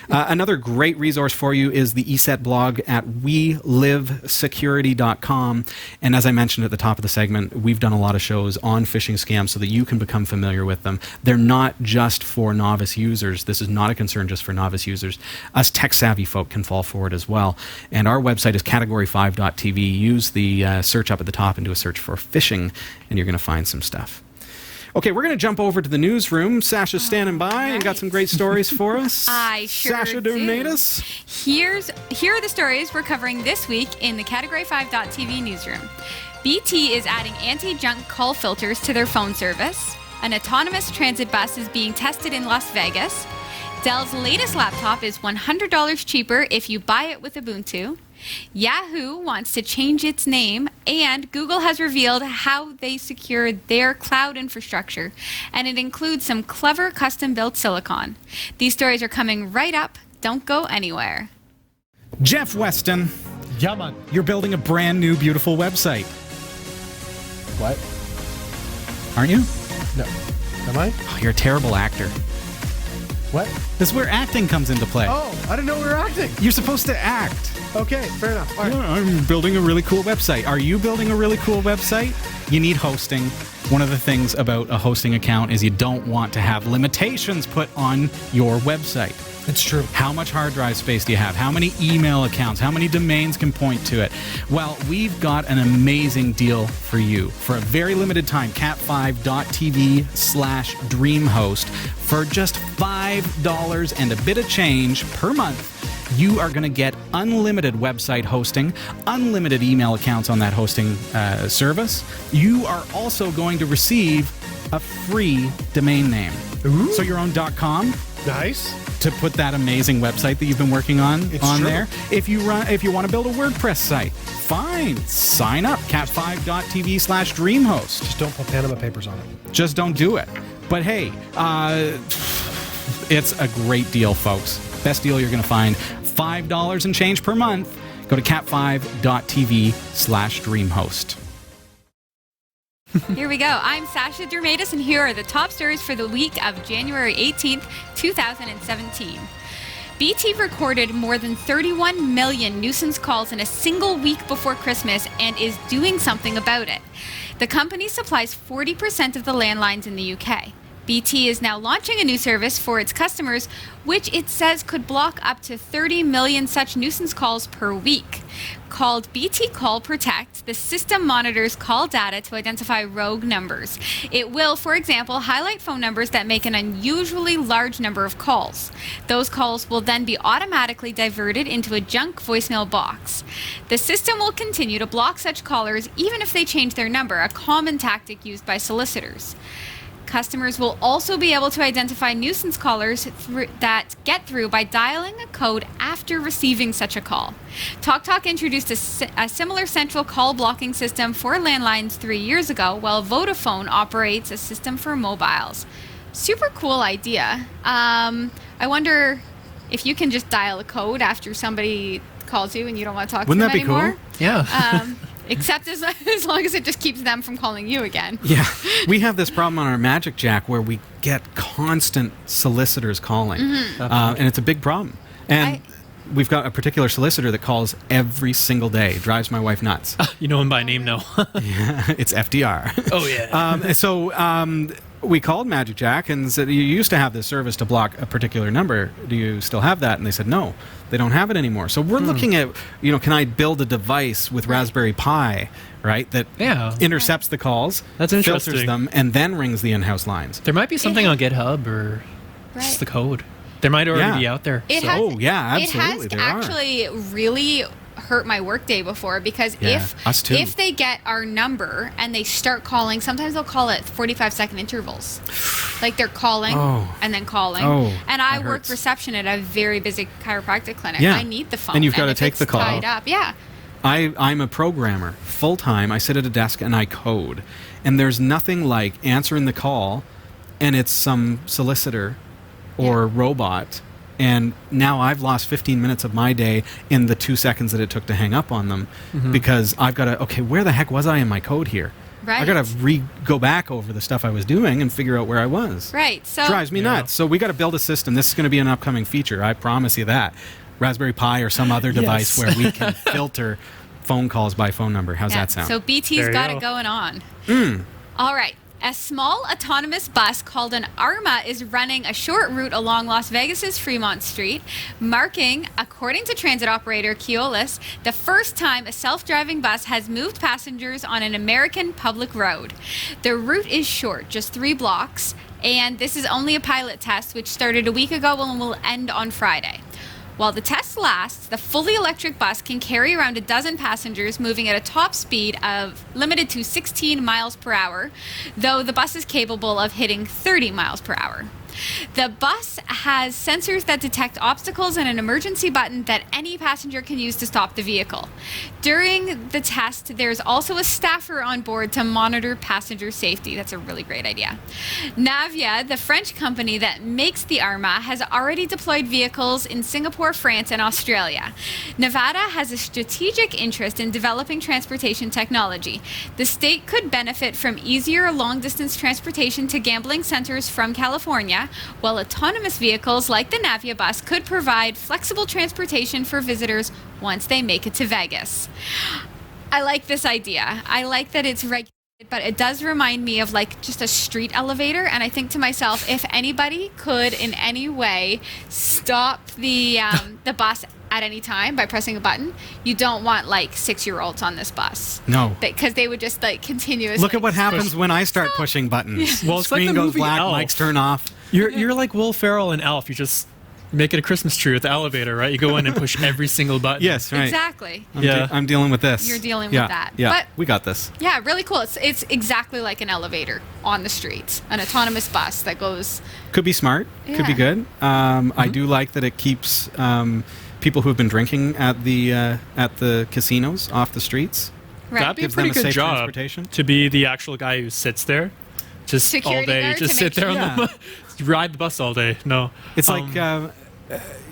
Another great resource for you is the ESET blog at welivesecurity.com. And as I mentioned at the top of the segment, we've done a lot of shows on phishing scams so that you can become familiar with them. They're not just for novice users. This is not a concern just for novice users. Us tech-savvy folk can fall for it as well. And our website is category5.tv. Use the search up at the top and do a search for phishing, and you're going to find some stuff. Okay, we're going to jump over to the newsroom. Sasha's standing by and got some great stories for us. I sure Sasha, donate us. Here are the stories we're covering this week in the Category5.tv newsroom. BT is adding anti-junk call filters to their phone service. An autonomous transit bus is being tested in Las Vegas. Dell's latest laptop is $100 cheaper if you buy it with Ubuntu. Yahoo wants to change its name, and Google has revealed how they secure their cloud infrastructure, and it includes some clever custom-built silicon. These stories are coming right up. Don't go anywhere. Jeff Weston. Yeah, man. You're building a brand new, beautiful website. What? Aren't you? No. Am I? Oh, you're a terrible actor. What? This is where acting comes into play. Oh, I didn't know we were acting. You're supposed to act. Okay, fair enough. All right. Yeah, I'm building a really cool website. Are you building a really cool website? You need hosting. One of the things about a hosting account is you don't want to have limitations put on your website. It's true. How much hard drive space do you have? How many email accounts? How many domains can point to it? Well, we've got an amazing deal for you. For a very limited time, cat5.tv/dreamhost, for just $5 and a bit of change per month, you are going to get unlimited website hosting, unlimited email accounts on that hosting service. You are also going to receive a free domain name. Ooh. So your own .com, Nice. to put that amazing website that you've been working on It's true. there. If you want to build a WordPress site, fine. Sign up, cat5.tv/dreamhost. Just don't put Panama Papers on it. Just don't do it. But hey, it's a great deal, folks. Best deal you're going to find. $5 and change per month. Go to cat5.tv/dreamhost. Here we go. I'm Sasha Dermatis, and here are the top stories for the week of January 18th, 2017. BT recorded more than 31 million nuisance calls in a single week before Christmas and is doing something about it. The company supplies 40% of the landlines in the UK. BT is now launching a new service for its customers, which it says could block up to 30 million such nuisance calls per week. Called BT Call Protect, the system monitors call data to identify rogue numbers. It will, for example, highlight phone numbers that make an unusually large number of calls. Those calls will then be automatically diverted into a junk voicemail box. The system will continue to block such callers even if they change their number, a common tactic used by solicitors. Customers will also be able to identify nuisance callers that get through by dialing a code after receiving such a call. TalkTalk introduced a similar central call blocking system for landlines 3 years ago, while Vodafone operates a system for mobiles. Super cool idea. I wonder if you can just dial a code after somebody calls you and you don't want to talk Wouldn't to that them be anymore. cool? Yeah. Except as long as it just keeps them from calling you again. Yeah, we have this problem on our Magic Jack where we get constant solicitors calling, and it's a big problem. And we've got a particular solicitor that calls every single day. Drives my wife nuts. You know him by name now. It's FDR. Oh, yeah. So we called Magic Jack and said, you used to have this service to block a particular number. Do you still have that? And they said, no, they don't have it anymore. So we're looking at, can I build a device with Raspberry Pi, right, that intercepts the calls, That's filters interesting. them, and then rings the in-house lines? There might be something on GitHub or just the code. There might already be out there. It so. has, absolutely. It has actually really hurt my workday before, because us too. if they get our number and they start calling, sometimes they'll call at 45-second intervals. Like they're calling and then calling. And I work reception at a very busy chiropractic clinic. Yeah. I need the phone. And you've got to if take it's the call. tied up. Yeah. I'm a programmer full-time. I sit at a desk and I code. And there's nothing like answering the call and it's some solicitor or robot. And now I've lost 15 minutes of my day in the 2 seconds that it took to hang up on them, because I've got to, where the heck was I in my code here? Right. I got to go back over the stuff I was doing and figure out where I was. Right. So Drives me nuts. So we got to build a system. This is going to be an upcoming feature. I promise you that. Raspberry Pi or some other device where we can filter phone calls by phone number. How's that sound? So BT's got it going on. All right. A small autonomous bus called an Arma is running a short route along Las Vegas's Fremont Street, marking, according to transit operator Keolis, the first time a self-driving bus has moved passengers on an American public road. The route is short, just 3 blocks, and this is only a pilot test, which started a week ago and will end on Friday. While the test lasts, the fully electric bus can carry around a dozen passengers, moving at a top speed of limited to 16 miles per hour, though the bus is capable of hitting 30 miles per hour. The bus has sensors that detect obstacles and an emergency button that any passenger can use to stop the vehicle. During the test, there's also a staffer on board to monitor passenger safety. That's a really great idea. Navia, the French company that makes the Arma, has already deployed vehicles in Singapore, France, and Australia. Nevada has a strategic interest in developing transportation technology. The state could benefit from easier long-distance transportation to gambling centers from California, while autonomous vehicles like the Navia bus could provide flexible transportation for visitors once they make it to Vegas. I like this idea. I like that it's regular. But it does remind me of like just a street elevator, and I think to myself, if anybody could in any way stop the bus at any time by pressing a button, you don't want like 6-year-olds on this bus. No. Because they would just like continuously. Look at what happens when I start pushing buttons. Well, it's like Screen the goes movie black, Elf. mics turn off. You're like Will Ferrell and Elf. You just make it a Christmas tree with the elevator, right? You go in and push every single button. Yes, right. Exactly. I'm dealing with this. You're dealing Yeah, with that. Yeah, But we got this. yeah, really cool. It's exactly like an elevator on the streets, an autonomous bus that goes. Could be smart. Could be Yeah. good. I do like that it keeps people who have been drinking at the casinos off the streets. Right. That'd be a Gives them pretty a good safe job transportation. to be the actual guy who sits there, just Security all day, guard just to sit make there on sure- the ride the bus all day. No, It's like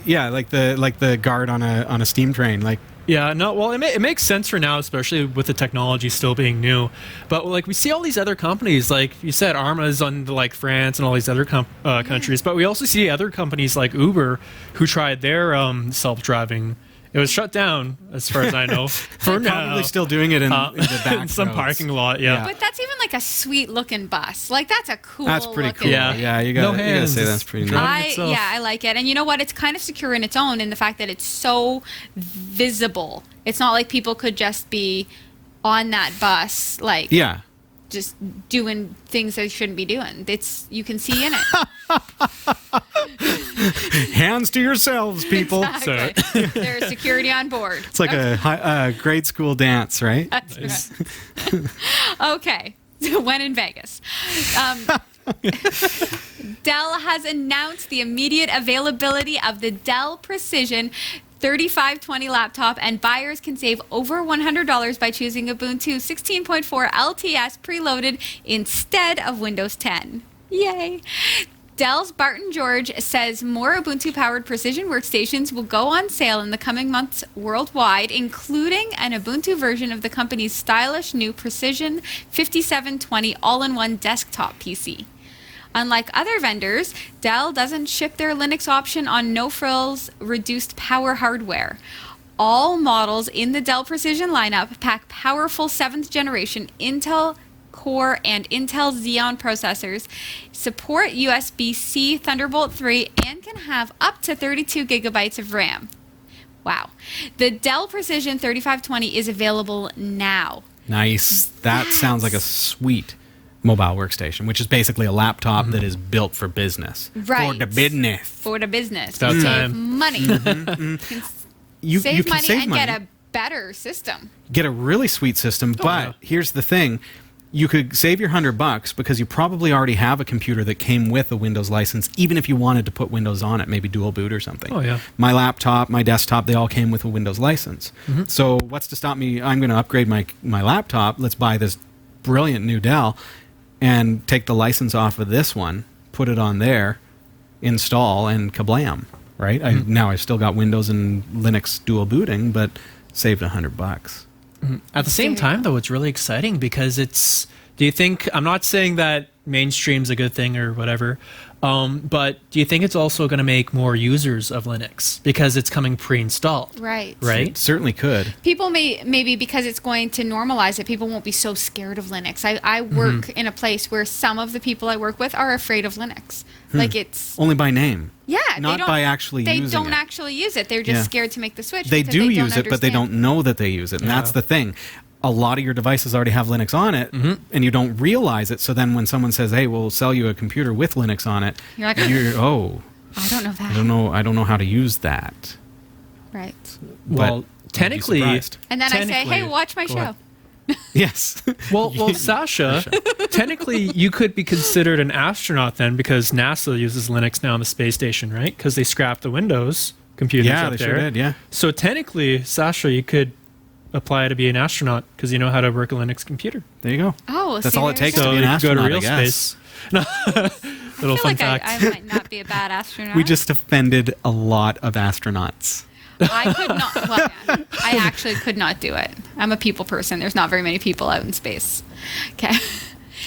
like the guard on a steam train. Like yeah, no. Well, it makes sense for now, especially with the technology still being new. But like we see all these other companies, like you said, Arma's on like France and all these other countries. But we also see other companies like Uber who tried their self-driving. It was shut down, as far as I know. For now, probably still doing it in the back in some roads. parking lot. Yeah. But that's even like a sweet looking bus. Like that's a cool. That's pretty looking cool. Yeah. thing. Yeah, you No gotta hands, say it's that's pretty neat. driving itself. I like it. And you know what? It's kind of secure in its own in the fact that it's so visible. It's not like people could just be on that bus, like Yeah. just doing things they shouldn't be doing. You can see in it. Hands to yourselves, people. Exactly. There's security on board. It's like a grade school dance, right? That's right. Okay. When in Vegas. Dell has announced the immediate availability of the Dell Precision 3520 laptop, and buyers can save over $100 by choosing Ubuntu 16.4 LTS preloaded instead of Windows 10. Yay! Dell's Barton George says more Ubuntu-powered precision workstations will go on sale in the coming months worldwide, including an Ubuntu version of the company's stylish new Precision 5720 all-in-one desktop PC. Unlike other vendors, Dell doesn't ship their Linux option on no-frills reduced power hardware. All models in the Dell Precision lineup pack powerful 7th generation Intel Core and Intel Xeon processors, support USB-C Thunderbolt 3, and can have up to 32 gigabytes of RAM. Wow. The Dell Precision 3520 is available now. Nice. That sounds like a sweet mobile workstation, which is basically a laptop that is built for business. Right. For the business. For the business. About To time. save money. You Save can money save and money. get a better system. Get a really sweet system, but yeah. here's the thing. You could save your $100 because you probably already have a computer that came with a Windows license, even if you wanted to put Windows on it, maybe dual boot or something. Oh, yeah. My laptop, my desktop, they all came with a Windows license. So what's to stop me? I'm going to upgrade my laptop. Let's buy this brilliant new Dell and take the license off of this one, put it on there, install, and kablam, right? Now I've still got Windows and Linux dual booting, but saved $100. At the same time, though, it's really exciting because it's. Do you think? I'm not saying that mainstream's a good thing or whatever, but do you think it's also going to make more users of Linux because it's coming pre-installed? Right. Right. It certainly could. People maybe because it's going to normalize it, people won't be so scared of Linux. I work in a place where some of the people I work with are afraid of Linux. Like it's Only by name. yeah, Not they don't, by actually they using don't it. actually use it. They're just Yeah. scared to make the switch. They because do don't use it, but they understand. don't know that they use it. And that's the thing. A lot of your devices already have Linux on it, and you don't realize it. So then when someone says, hey, we'll sell you a computer with Linux on it, You're like, oh, I don't know that. I don't know how to use that. Right. Well, But technically, you'd be surprised. And then I say, technically- hey, watch my Go show. ahead. Yes. Well, Sasha, technically, you could be considered an astronaut then because NASA uses Linux now on the space station, right? Because they scrapped the Windows computers Yeah, up they there. sure did, yeah. So technically, Sasha, you could apply to be an astronaut because you know how to work a Linux computer. There you go. Oh, That's see, all it there's takes to So be you an could go astronaut, to real I guess. space. No, I little feel fun like fact. I might not be a bad astronaut. We just offended a lot of astronauts. I could not. Well, yeah, I actually could not do it. I'm a people person. There's not very many people out in space. Okay.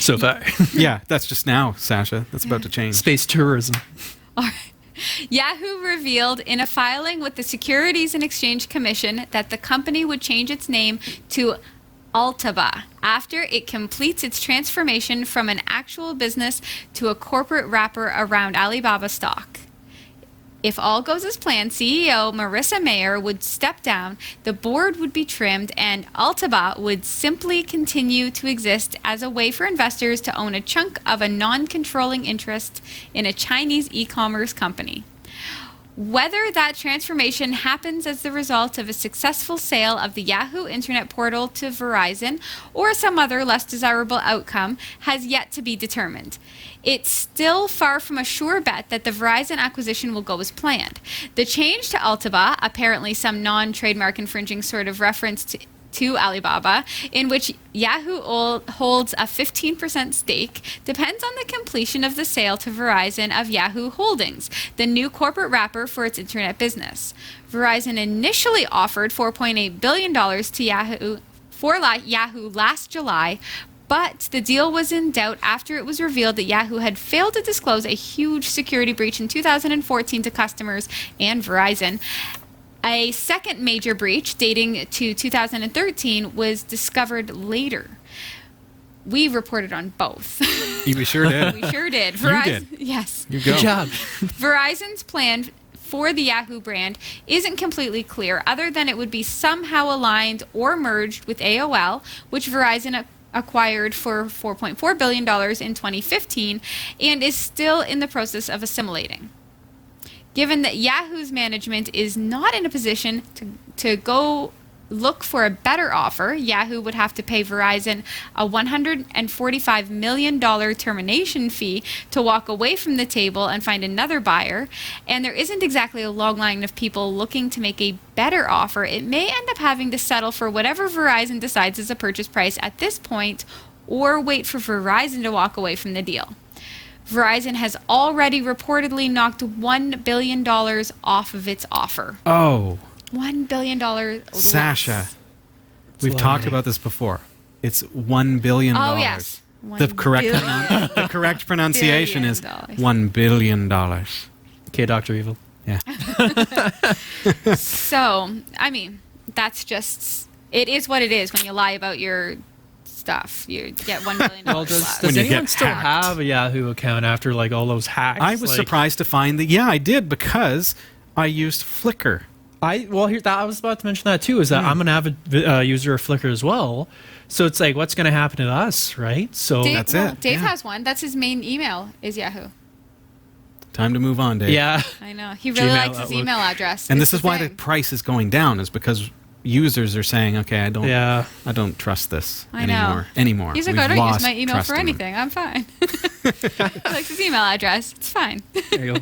So far, Yeah, that's just now, Sasha. That's about to change. space tourism. All right. Yahoo revealed in a filing with the Securities and Exchange Commission that the company would change its name to Altaba after it completes its transformation from an actual business to a corporate wrapper around Alibaba stock. If all goes as planned, CEO Marissa Mayer would step down, the board would be trimmed, and Altaba would simply continue to exist as a way for investors to own a chunk of a non-controlling interest in a Chinese e-commerce company. Whether that transformation happens as the result of a successful sale of the Yahoo Internet portal to Verizon or some other less desirable outcome has yet to be determined. It's still far from a sure bet that the Verizon acquisition will go as planned. The change to Altaba, apparently some non-trademark infringing sort of reference to Alibaba, in which Yahoo holds a 15% stake, depends on the completion of the sale to Verizon of Yahoo Holdings, the new corporate wrapper for its internet business. Verizon initially offered $4.8 billion to Yahoo last July, but the deal was in doubt after it was revealed that Yahoo had failed to disclose a huge security breach in 2014 to customers and Verizon. A second major breach, dating to 2013, was discovered later. We reported on both. We sure did. We sure did. You did. Yes. You go. Good job. Verizon's plan for the Yahoo brand isn't completely clear, other than it would be somehow aligned or merged with AOL, which Verizon acquired for $4.4 billion in 2015 and is still in the process of assimilating. Given that Yahoo's management is not in a position to go look for a better offer, Yahoo would have to pay Verizon a $145 million termination fee to walk away from the table and find another buyer. And there isn't exactly a long line of people looking to make a better offer. It may end up having to settle for whatever Verizon decides is a purchase price at this point, or wait for Verizon to walk away from the deal. Verizon has already reportedly knocked $1 billion off of its offer. Oh. $1 billion less. Sasha, we've talked about this before. It's $1 billion. Oh, yes. The correct pronunciation is $1 billion. Okay, Dr. Evil. Yeah. So, I mean, that's just, it is what it is when you lie about your stuff. You get $1 billion Well, less. does you anyone get still hacked. have a Yahoo account after like all those hacks? I was surprised to find that, yeah, I did, because I used Flickr. I was about to mention that too. Is that I'm an avid user of Flickr as well. So it's like, what's going to happen to us, right? So Dave, That's it, Dave yeah. has one. That's his main email is Yahoo. Time to move on, Dave. yeah, I know. He really Gmail, likes his Outlook. email address. And It's this is why the thing. price is going down, is because users are saying, okay, I don't trust this I know. anymore. He's like, We've I don't use lost my email trust for in them. anything. I'm fine. He likes his email address. It's fine. there you go.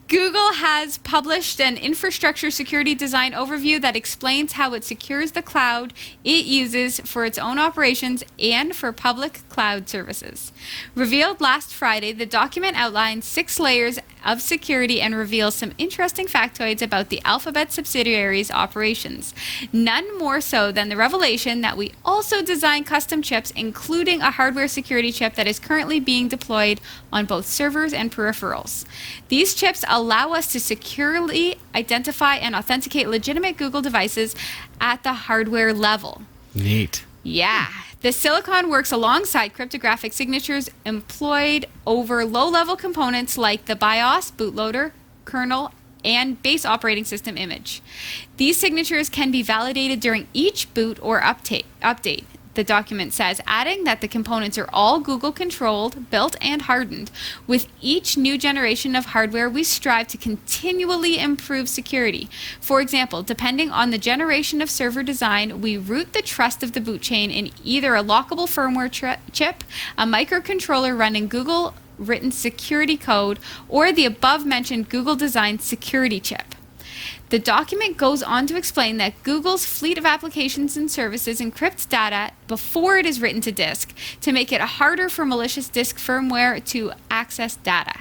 Google has published an infrastructure security design overview that explains how it secures the cloud it uses for its own operations and for public cloud services. Revealed last Friday, the document outlines 6 layers of security and reveals some interesting factoids about the Alphabet subsidiary's operations. None more so than the revelation that we also design custom chips, including a hardware security chip that is currently being deployed on both servers and peripherals. These chips allow us to securely identify and authenticate legitimate Google devices at the hardware level. Neat. Yeah. The silicon works alongside cryptographic signatures employed over low-level components like the BIOS, bootloader, kernel, and base operating system image. These signatures can be validated during each boot or update. The document says, adding that the components are all Google-controlled, built, and hardened. With each new generation of hardware, we strive to continually improve security. For example, depending on the generation of server design, we root the trust of the boot chain in either a lockable firmware chip, a microcontroller running Google-written security code, or the above-mentioned Google-designed security chip. The document goes on to explain that Google's fleet of applications and services encrypts data before it is written to disk to make it harder for malicious disk firmware to access data.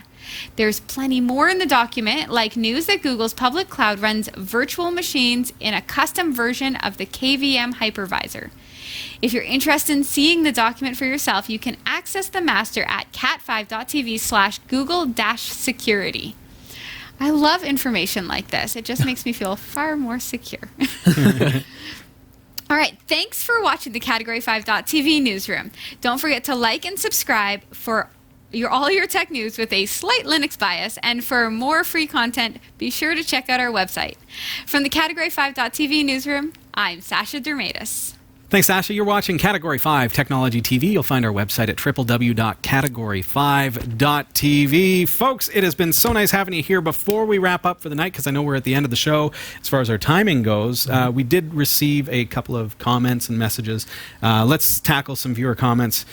There's plenty more in the document, like news that Google's public cloud runs virtual machines in a custom version of the KVM hypervisor. If you're interested in seeing the document for yourself, you can access the master at cat5.tv/Google-security. I love information like this. It just makes me feel far more secure. All right, thanks for watching the Category 5.tv newsroom. Don't forget to like and subscribe for all your tech news with a slight Linux bias, and for more free content, be sure to check out our website. From the Category 5.tv newsroom, I'm Sasha Dermatis. Thanks, Sasha. You're watching Category 5 Technology TV. You'll find our website at www.category5.tv. Folks, it has been so nice having you here. Before we wrap up for the night, because I know we're at the end of the show as far as our timing goes, we did receive a couple of comments and messages. Let's tackle some viewer comments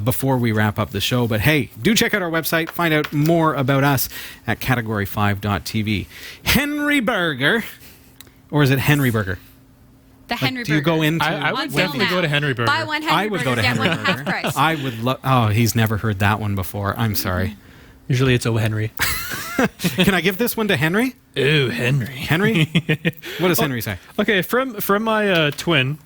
before we wrap up the show. But hey, do check out our website. Find out more about us at category5.tv. Henry Burger, or is it Henry Burger? The Henry Do you Burger. go into? I would On sale definitely now. go to Henry Burger. Buy one Henry I would Burger, go to get Henry one Burger. half price. I would love. Oh, he's never heard that one before. I'm sorry. Usually it's O. Henry. Can I give this one to Henry? Ooh, Henry. Henry? What does Henry say? Okay, from my twin,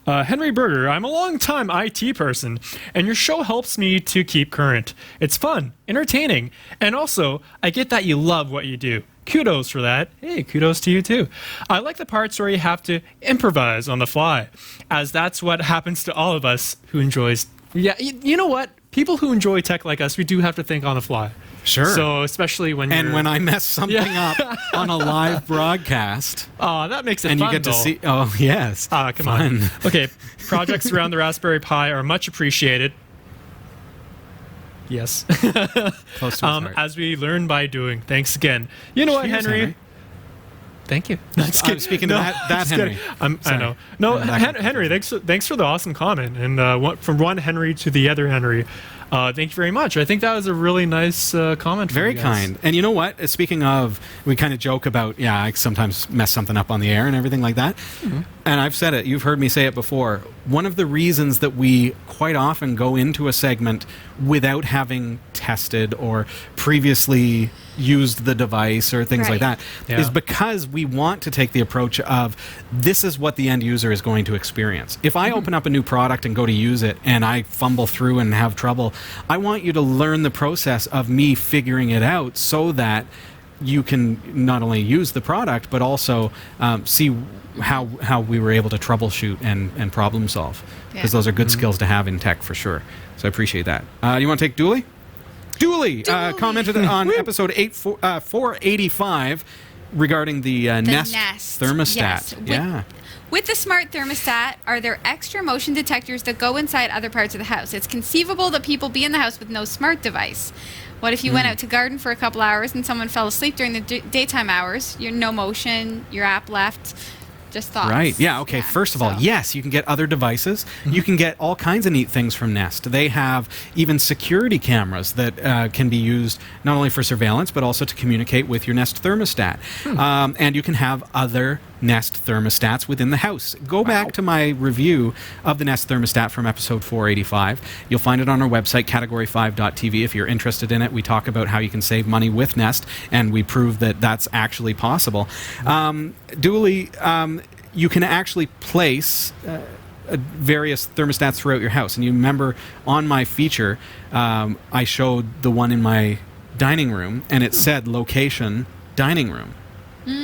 Henry Berger, I'm a long-time IT person, and your show helps me to keep current. It's fun, entertaining, and also, I get that you love what you do. Kudos for that. Hey, kudos to you too. I like the parts where you have to improvise on the fly, as that's what happens to all of us who enjoys... Yeah, you know what? People who enjoy tech like us, we do have to think on the fly. Sure. So, especially when And you're... when I mess something up on a live broadcast, Oh, that makes it and fun, you get to though. see, oh yes, Come fun. on. Okay, projects around the Raspberry Pi are much appreciated. Yes. Close to his heart. As we learn by doing. Thanks again. You know what, Cheers, Henry? Thank you. No, just I'm kidding. speaking to No, that just Henry. kidding. I Sorry. know. No, Back up. Henry, thanks for the awesome comment. And from one Henry to the other Henry, thank you very much. I think that was a really nice comment. Very from you guys. kind. And you know what? Speaking of, we kind of joke about, I sometimes mess something up on the air and everything like that. Mm-hmm. And I've said it. You've heard me say it before. One of the reasons that we quite often go into a segment without having tested or previously used the device or things like Right. that is because we want to take the approach of this is what the end user is going to experience. If I open up a new product and go to use it and I fumble through and have trouble, I want you to learn the process of me figuring it out so that you can not only use the product but also see how we were able to troubleshoot and problem solve, because those are good skills to have in tech for sure. So I appreciate that. You want to take Dooley? Dooley commented on episode 485 regarding the Nest thermostat. Yes. With the smart thermostat, are there extra motion detectors that go inside other parts of the house? It's conceivable that people be in the house with no smart device. What if you went out to garden for a couple hours and someone fell asleep during the daytime hours? You're no motion, your app left. Just thoughts. Right. Yeah. Okay. First of all, yes, you can get other devices. You can get all kinds of neat things from Nest. They have even security cameras that can be used not only for surveillance but also to communicate with your Nest thermostat. And you can have other Nest thermostats within the house. Go back to my review of the Nest thermostat from episode 485. You'll find it on our website, category5.tv. If you're interested in it, we talk about how you can save money with Nest, and we prove that that's actually possible. Dooley, you can actually place various thermostats throughout your house. And you remember on my feature, I showed the one in my dining room, and it said location dining room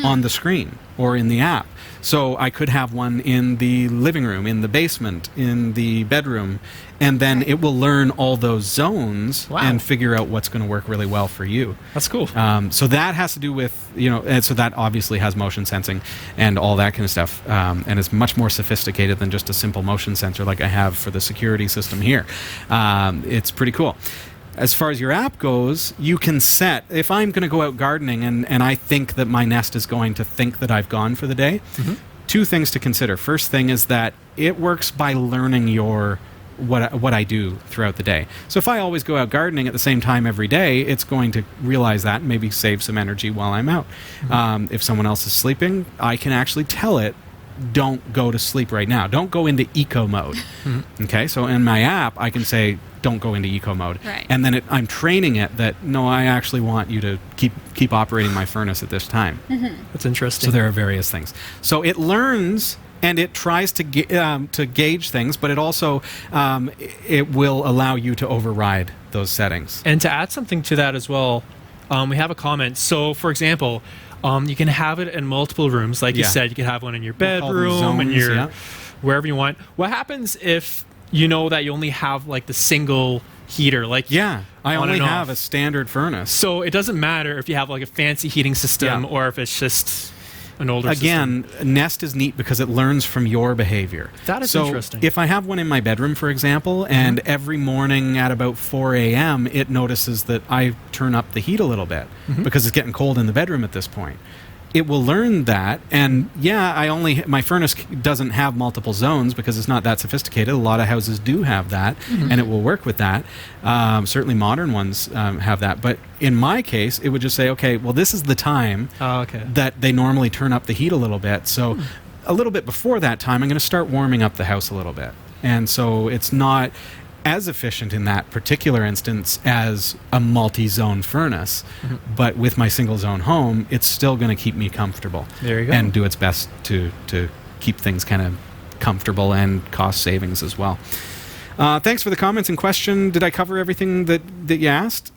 on the screen or in the app. So I could have one in the living room, in the basement, in the bedroom, and then it will learn all those zones and figure out what's going to work really well for you. That's cool. So that has to do with, and so that obviously has motion sensing and all that kind of stuff. And it's much more sophisticated than just a simple motion sensor like I have for the security system here. It's pretty cool. As far as your app goes, you can set, if I'm going to go out gardening and I think that my Nest is going to think that I've gone for the day, two things to consider. First thing is that it works by learning what I do throughout the day. So if I always go out gardening at the same time every day, it's going to realize that and maybe save some energy while I'm out. If someone else is sleeping, I can actually tell it, don't go to sleep right now. Don't go into eco mode. Okay, so in my app, I can say, don't go into eco mode. Right. And then I'm training it that, no, I actually want you to keep operating my furnace at this time. That's interesting. So there are various things. So it learns and it tries to gauge things, but it also it will allow you to override those settings. And to add something to that as well, we have a comment. So, for example, you can have it in multiple rooms. Like you said, you can have one in your We'll call them bedroom, in zones, your wherever you want. What happens if you know that you only have like the single heater? Like Yeah, I on only and have off. a standard furnace. So it doesn't matter if you have like a fancy heating system Yeah. or if it's just an older Again, system. Nest is neat because it learns from your behavior. That is so interesting. If I have one in my bedroom, for example, and every morning at about 4 a.m., it notices that I turn up the heat a little bit because it's getting cold in the bedroom at this point. It will learn that, and my furnace doesn't have multiple zones because it's not that sophisticated. A lot of houses do have that, and it will work with that. Certainly modern ones have that. But in my case, it would just say, okay, well, this is the time that they normally turn up the heat a little bit. So a little bit before that time, I'm going to start warming up the house a little bit. And so it's not as efficient in that particular instance as a multi-zone furnace, but with my single-zone home, it's still going to keep me comfortable. There you go. And do its best to keep things kind of comfortable and cost savings as well. Thanks for the comments and question. Did I cover everything that you asked?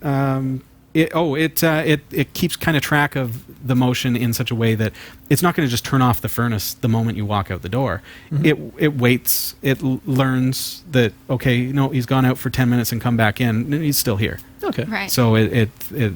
It keeps kind of track of the motion in such a way that it's not going to just turn off the furnace the moment you walk out the door. It waits. It learns that, okay, he's gone out for 10 minutes and come back in, and he's still here. Okay. Right. So it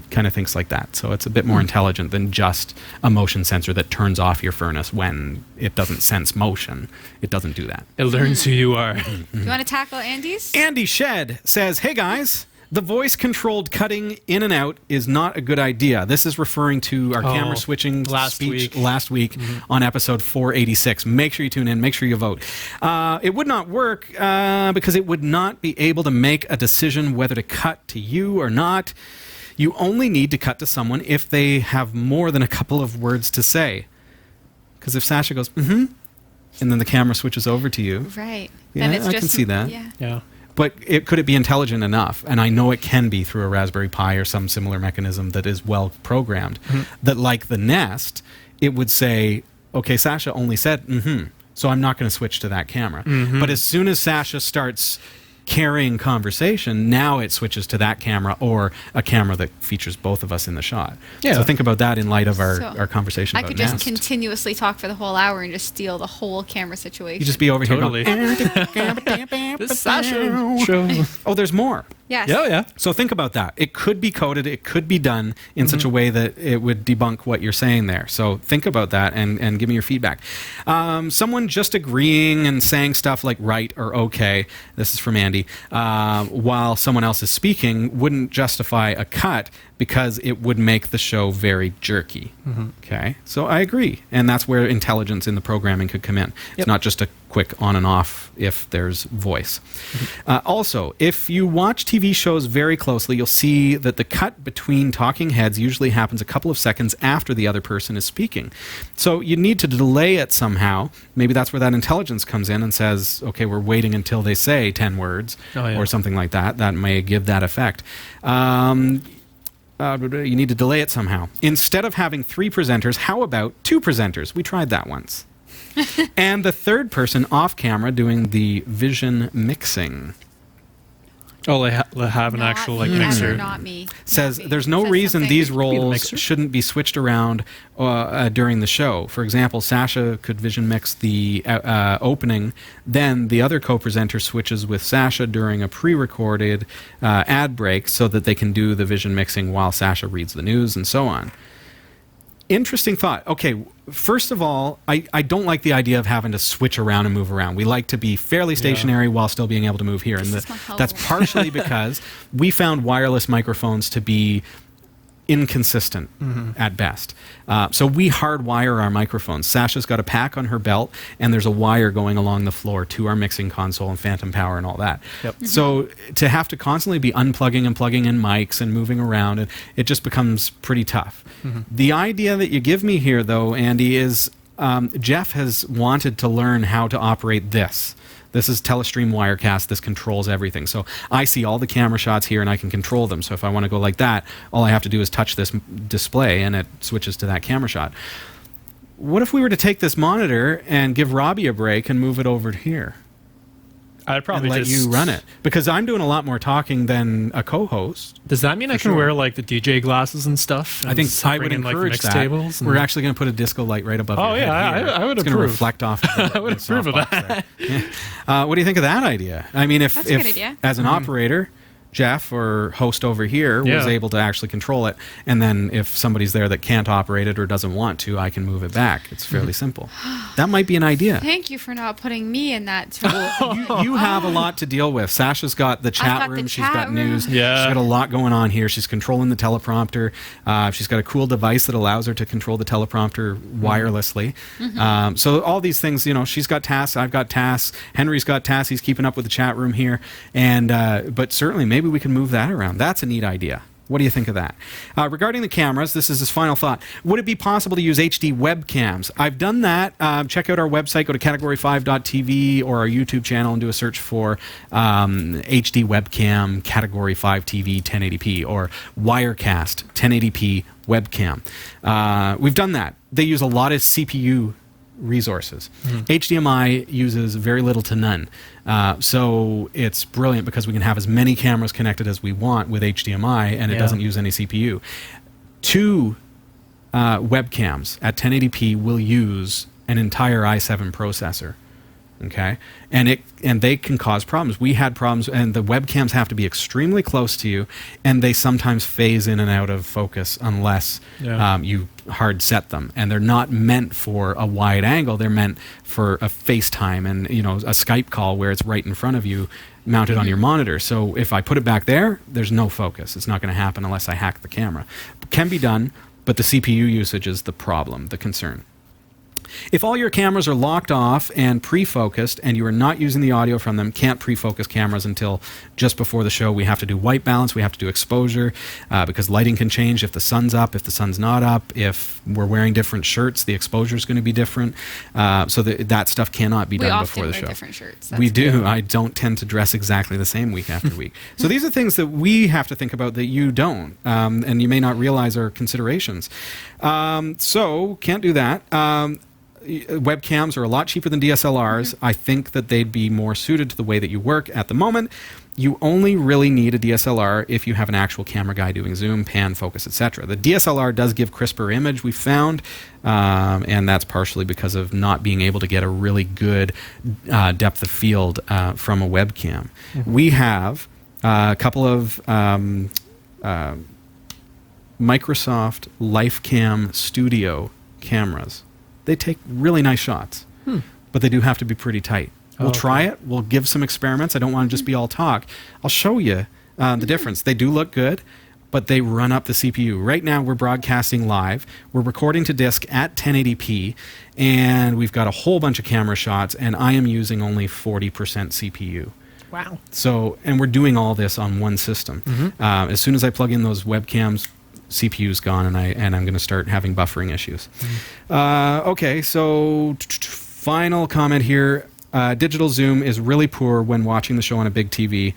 kind of thinks like that. So it's a bit more intelligent than just a motion sensor that turns off your furnace when it doesn't sense motion. It doesn't do that. It learns who you are. Do you want to tackle Andy's? Andy Shed says, hey guys, the voice-controlled cutting in and out is not a good idea. This is referring to our camera switching speech last week on episode 486. Make sure you tune in. Make sure you vote. It would not work because it would not be able to make a decision whether to cut to you or not. You only need to cut to someone if they have more than a couple of words to say. Because if Sasha goes, and then the camera switches over to you. Right. Yeah, then it's I can see that. Yeah. Yeah. But could it be intelligent enough? And I know it can be through a Raspberry Pi or some similar mechanism that is well programmed. That, like the Nest, it would say, okay, Sasha only said, so I'm not going to switch to that camera. But as soon as Sasha starts carrying conversation, now it switches to that camera or a camera that features both of us in the shot. Yeah. So think about that in light of our So, conversation I about could Nest. just continuously talk for the whole hour and just steal the whole camera situation. You just be over Totally. here This Sasha going, oh, there's more. Yes. Yeah. So think about that. It could be coded. It could be done in such a way that it would debunk what you're saying there. So think about that and give me your feedback. Someone just agreeing and saying stuff like right or okay, this is from Andy, while someone else is speaking wouldn't justify a cut because it would make the show very jerky. Okay? So I agree. And that's where intelligence in the programming could come in. It's not just a quick on and off if there's voice. Also, if you watch TV shows very closely, you'll see that the cut between talking heads usually happens a couple of seconds after the other person is speaking. So you need to delay it somehow. Maybe that's where that intelligence comes in and says, okay, we're waiting until they say 10 words or something like that. That may give that effect. You need to delay it somehow. Instead of having 3 presenters, how about 2 presenters? We tried that once. And the third person off camera doing the vision mixing. Oh, they have an Not actual me, mixer. Heather, not me. Says Not me. there's no Says reason something. these the roles mixer. shouldn't be switched around during the show. For example, Sasha could vision mix the opening, then the other co-presenter switches with Sasha during a pre-recorded ad break so that they can do the vision mixing while Sasha reads the news and so on. Interesting thought. Okay, first of all, I don't like the idea of having to switch around and move around. We like to be fairly stationary while still being able to move here. And This is my home. that's partially because we found wireless microphones to be inconsistent at best. So we hardwire our microphones. Sasha's got a pack on her belt, and there's a wire going along the floor to our mixing console and phantom power and all that. So to have to constantly be unplugging and plugging in mics and moving around, it just becomes pretty tough. The idea that you give me here, though, Andy, is Jeff has wanted to learn how to operate this. This is Telestream Wirecast. This controls everything. So I see all the camera shots here, and I can control them. So if I want to go like that, all I have to do is touch this display, and it switches to that camera shot. What if we were to take this monitor and give Robbie a break and move it over to here? I'd probably and let just you run it, because I'm doing a lot more talking than a co-host. Does that mean I can wear like the DJ glasses and stuff? I think I would bring in, encourage like, that. mixtables and- We're actually going to put a disco light right above your head here. I would It's going approve. to reflect off. I would approve of that. What do you think of that idea? I mean, if That's a good idea. as an operator, Jeff or host over here was Yeah. able to actually control it, and then if somebody's there that can't operate it or doesn't want to, I can move it back. It's fairly simple. That might be an idea. Thank you for not putting me in that tool. You have a lot to deal with. Sasha's got the chat got the room. She's chat got room. news. Yeah. She's got a lot going on here. She's controlling the teleprompter. She's got a cool device that allows her to control the teleprompter wirelessly. So all these things, she's got tasks. I've got tasks. Henry's got tasks. He's keeping up with the chat room here. And but certainly, maybe we can move that around. That's a neat idea. What do you think of that? Regarding the cameras, this is his final thought. Would it be possible to use HD webcams? I've done that. Check out our website. Go to category5.tv or our YouTube channel and do a search for HD webcam, Category 5 TV 1080p, or Wirecast 1080p webcam. We've done that. They use a lot of CPU resources. HDMI uses very little to none. So it's brilliant because we can have as many cameras connected as we want with HDMI, and it doesn't use any CPU. Two webcams at 1080p will use an entire i7 processor. Okay, and they can cause problems. We had problems, and the webcams have to be extremely close to you, and they sometimes phase in and out of focus unless you hard set them. And they're not meant for a wide angle. They're meant for a FaceTime and a Skype call where it's right in front of you, mounted on your monitor. So if I put it back there, there's no focus. It's not going to happen unless I hack the camera. It can be done, but the CPU usage is the problem, the concern. If all your cameras are locked off and pre-focused and you are not using the audio from them, can't pre-focus cameras until just before the show. We have to do white balance, we have to do exposure, because lighting can change if the sun's up, if the sun's not up, if we're wearing different shirts, the exposure is going to be different. So that stuff cannot be done before the We often show. wear different shirts. We do. I don't tend to dress exactly the same week after week. So these are things that we have to think about that you don't, and you may not realize are considerations. So can't do that. Webcams are a lot cheaper than DSLRs. I think that they'd be more suited to the way that you work at the moment. You only really need a DSLR if you have an actual camera guy doing zoom, pan, focus, etc. The DSLR does give crisper image, we found, and that's partially because of not being able to get a really good depth of field from a webcam. We have a couple of Microsoft LifeCam Studio cameras. They take really nice shots, but they do have to be pretty tight. We'll try it. We'll give some experiments. I don't want to just be all talk. I'll show you the difference. They do look good, but they run up the CPU. Right now, we're broadcasting live. We're recording to disk at 1080p, and we've got a whole bunch of camera shots, and I am using only 40% CPU. Wow. So, and we're doing all this on one system. As soon as I plug in those webcams, CPU's gone, and I'm going to start having buffering issues. Okay, so final comment here. Digital zoom is really poor when watching the show on a big TV.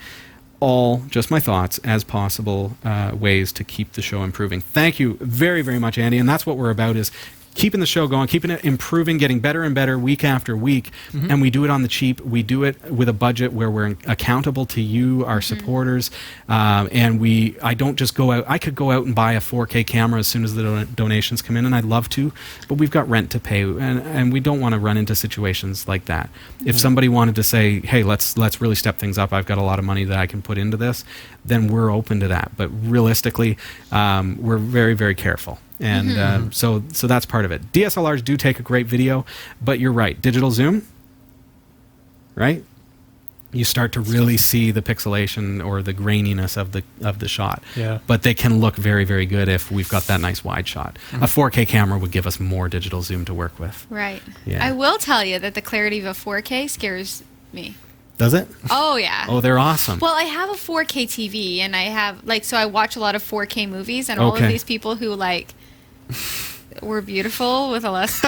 All just my thoughts as possible ways to keep the show improving. Thank you very, very much, Andy. And that's what we're about, is keeping the show going, keeping it improving, getting better and better week after week. And we do it on the cheap. We do it with a budget where we're accountable to you, our supporters. And I don't just go out. I could go out and buy a 4K camera as soon as the donations come in, and I'd love to, but we've got rent to pay, and we don't want to run into situations like that. If somebody wanted to say, hey, let's really step things up, I've got a lot of money that I can put into this, then we're open to that. But realistically, we're very, very careful. And so that's part of it. DSLRs do take a great video, but you're right. Digital zoom, right? You start to really see the pixelation or the graininess of the shot. Yeah. But they can look very, very good if we've got that nice wide shot. A 4K camera would give us more digital zoom to work with. Right. Yeah. I will tell you that the clarity of a 4K scares me. Does it? Oh, yeah. Oh, they're awesome. Well, I have a 4K TV, and I have, so I watch a lot of 4K movies, and all of Okay. these people who, we're beautiful with a less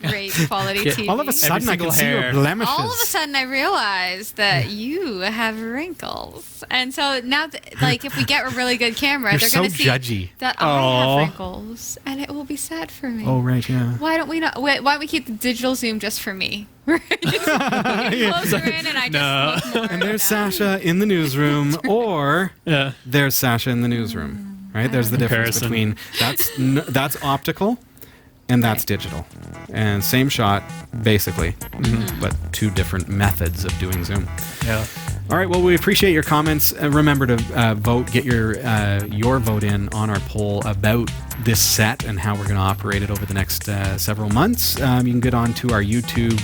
great quality TV. All of a sudden, I can single see your hair. blemishes. All of a sudden, I realized that you have wrinkles, and so now, like, if we get a really good camera, You're they're so going to see judgy. that I have wrinkles, and it will be sad for me. Oh, right, yeah. Why don't we not? Why don't we keep the digital zoom just for me? Right? Closer in, and I just look more. And there's now. Sasha in the newsroom, or Yeah. there's Sasha in the newsroom, right? There's the difference Comparison. between that's optical and that's digital, and same shot basically, but two different methods of doing zoom. Yeah. All right. Well, we appreciate your comments. Remember to vote. Get your vote in on our poll about this set and how we're going to operate it over the next several months. You can get on to our YouTube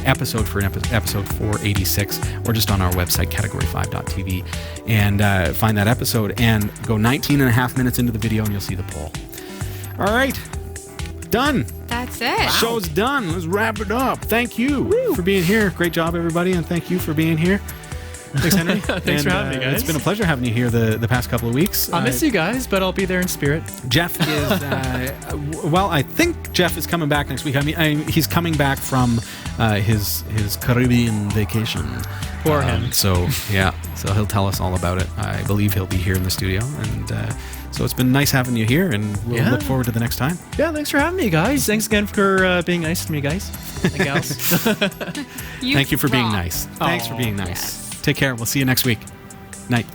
episode for episode 486, or just on our website category5.tv, and find that episode and go 19 and a half minutes into the video, and you'll see the poll. All right. Done. That's it. Show's done. Let's wrap it up. Thank you for being here. Great job, everybody, and thank you for being here. Thanks, Henry. Thanks for having me, guys. It's been a pleasure having you here the past couple of weeks. I'll miss you guys, but I'll be there in spirit. Jeff is, well, I think Jeff is coming back next week. I mean he's coming back from his Caribbean vacation. For him. So, yeah. So he'll tell us all about it. I believe he'll be here in the studio. And so it's been nice having you here, and we'll look forward to the next time. Yeah, thanks for having me, guys. Thanks again for being nice to me, guys and gals. Thank you for being rock. nice. Thanks for being nice. Yes. Take care. We'll see you next week. Night.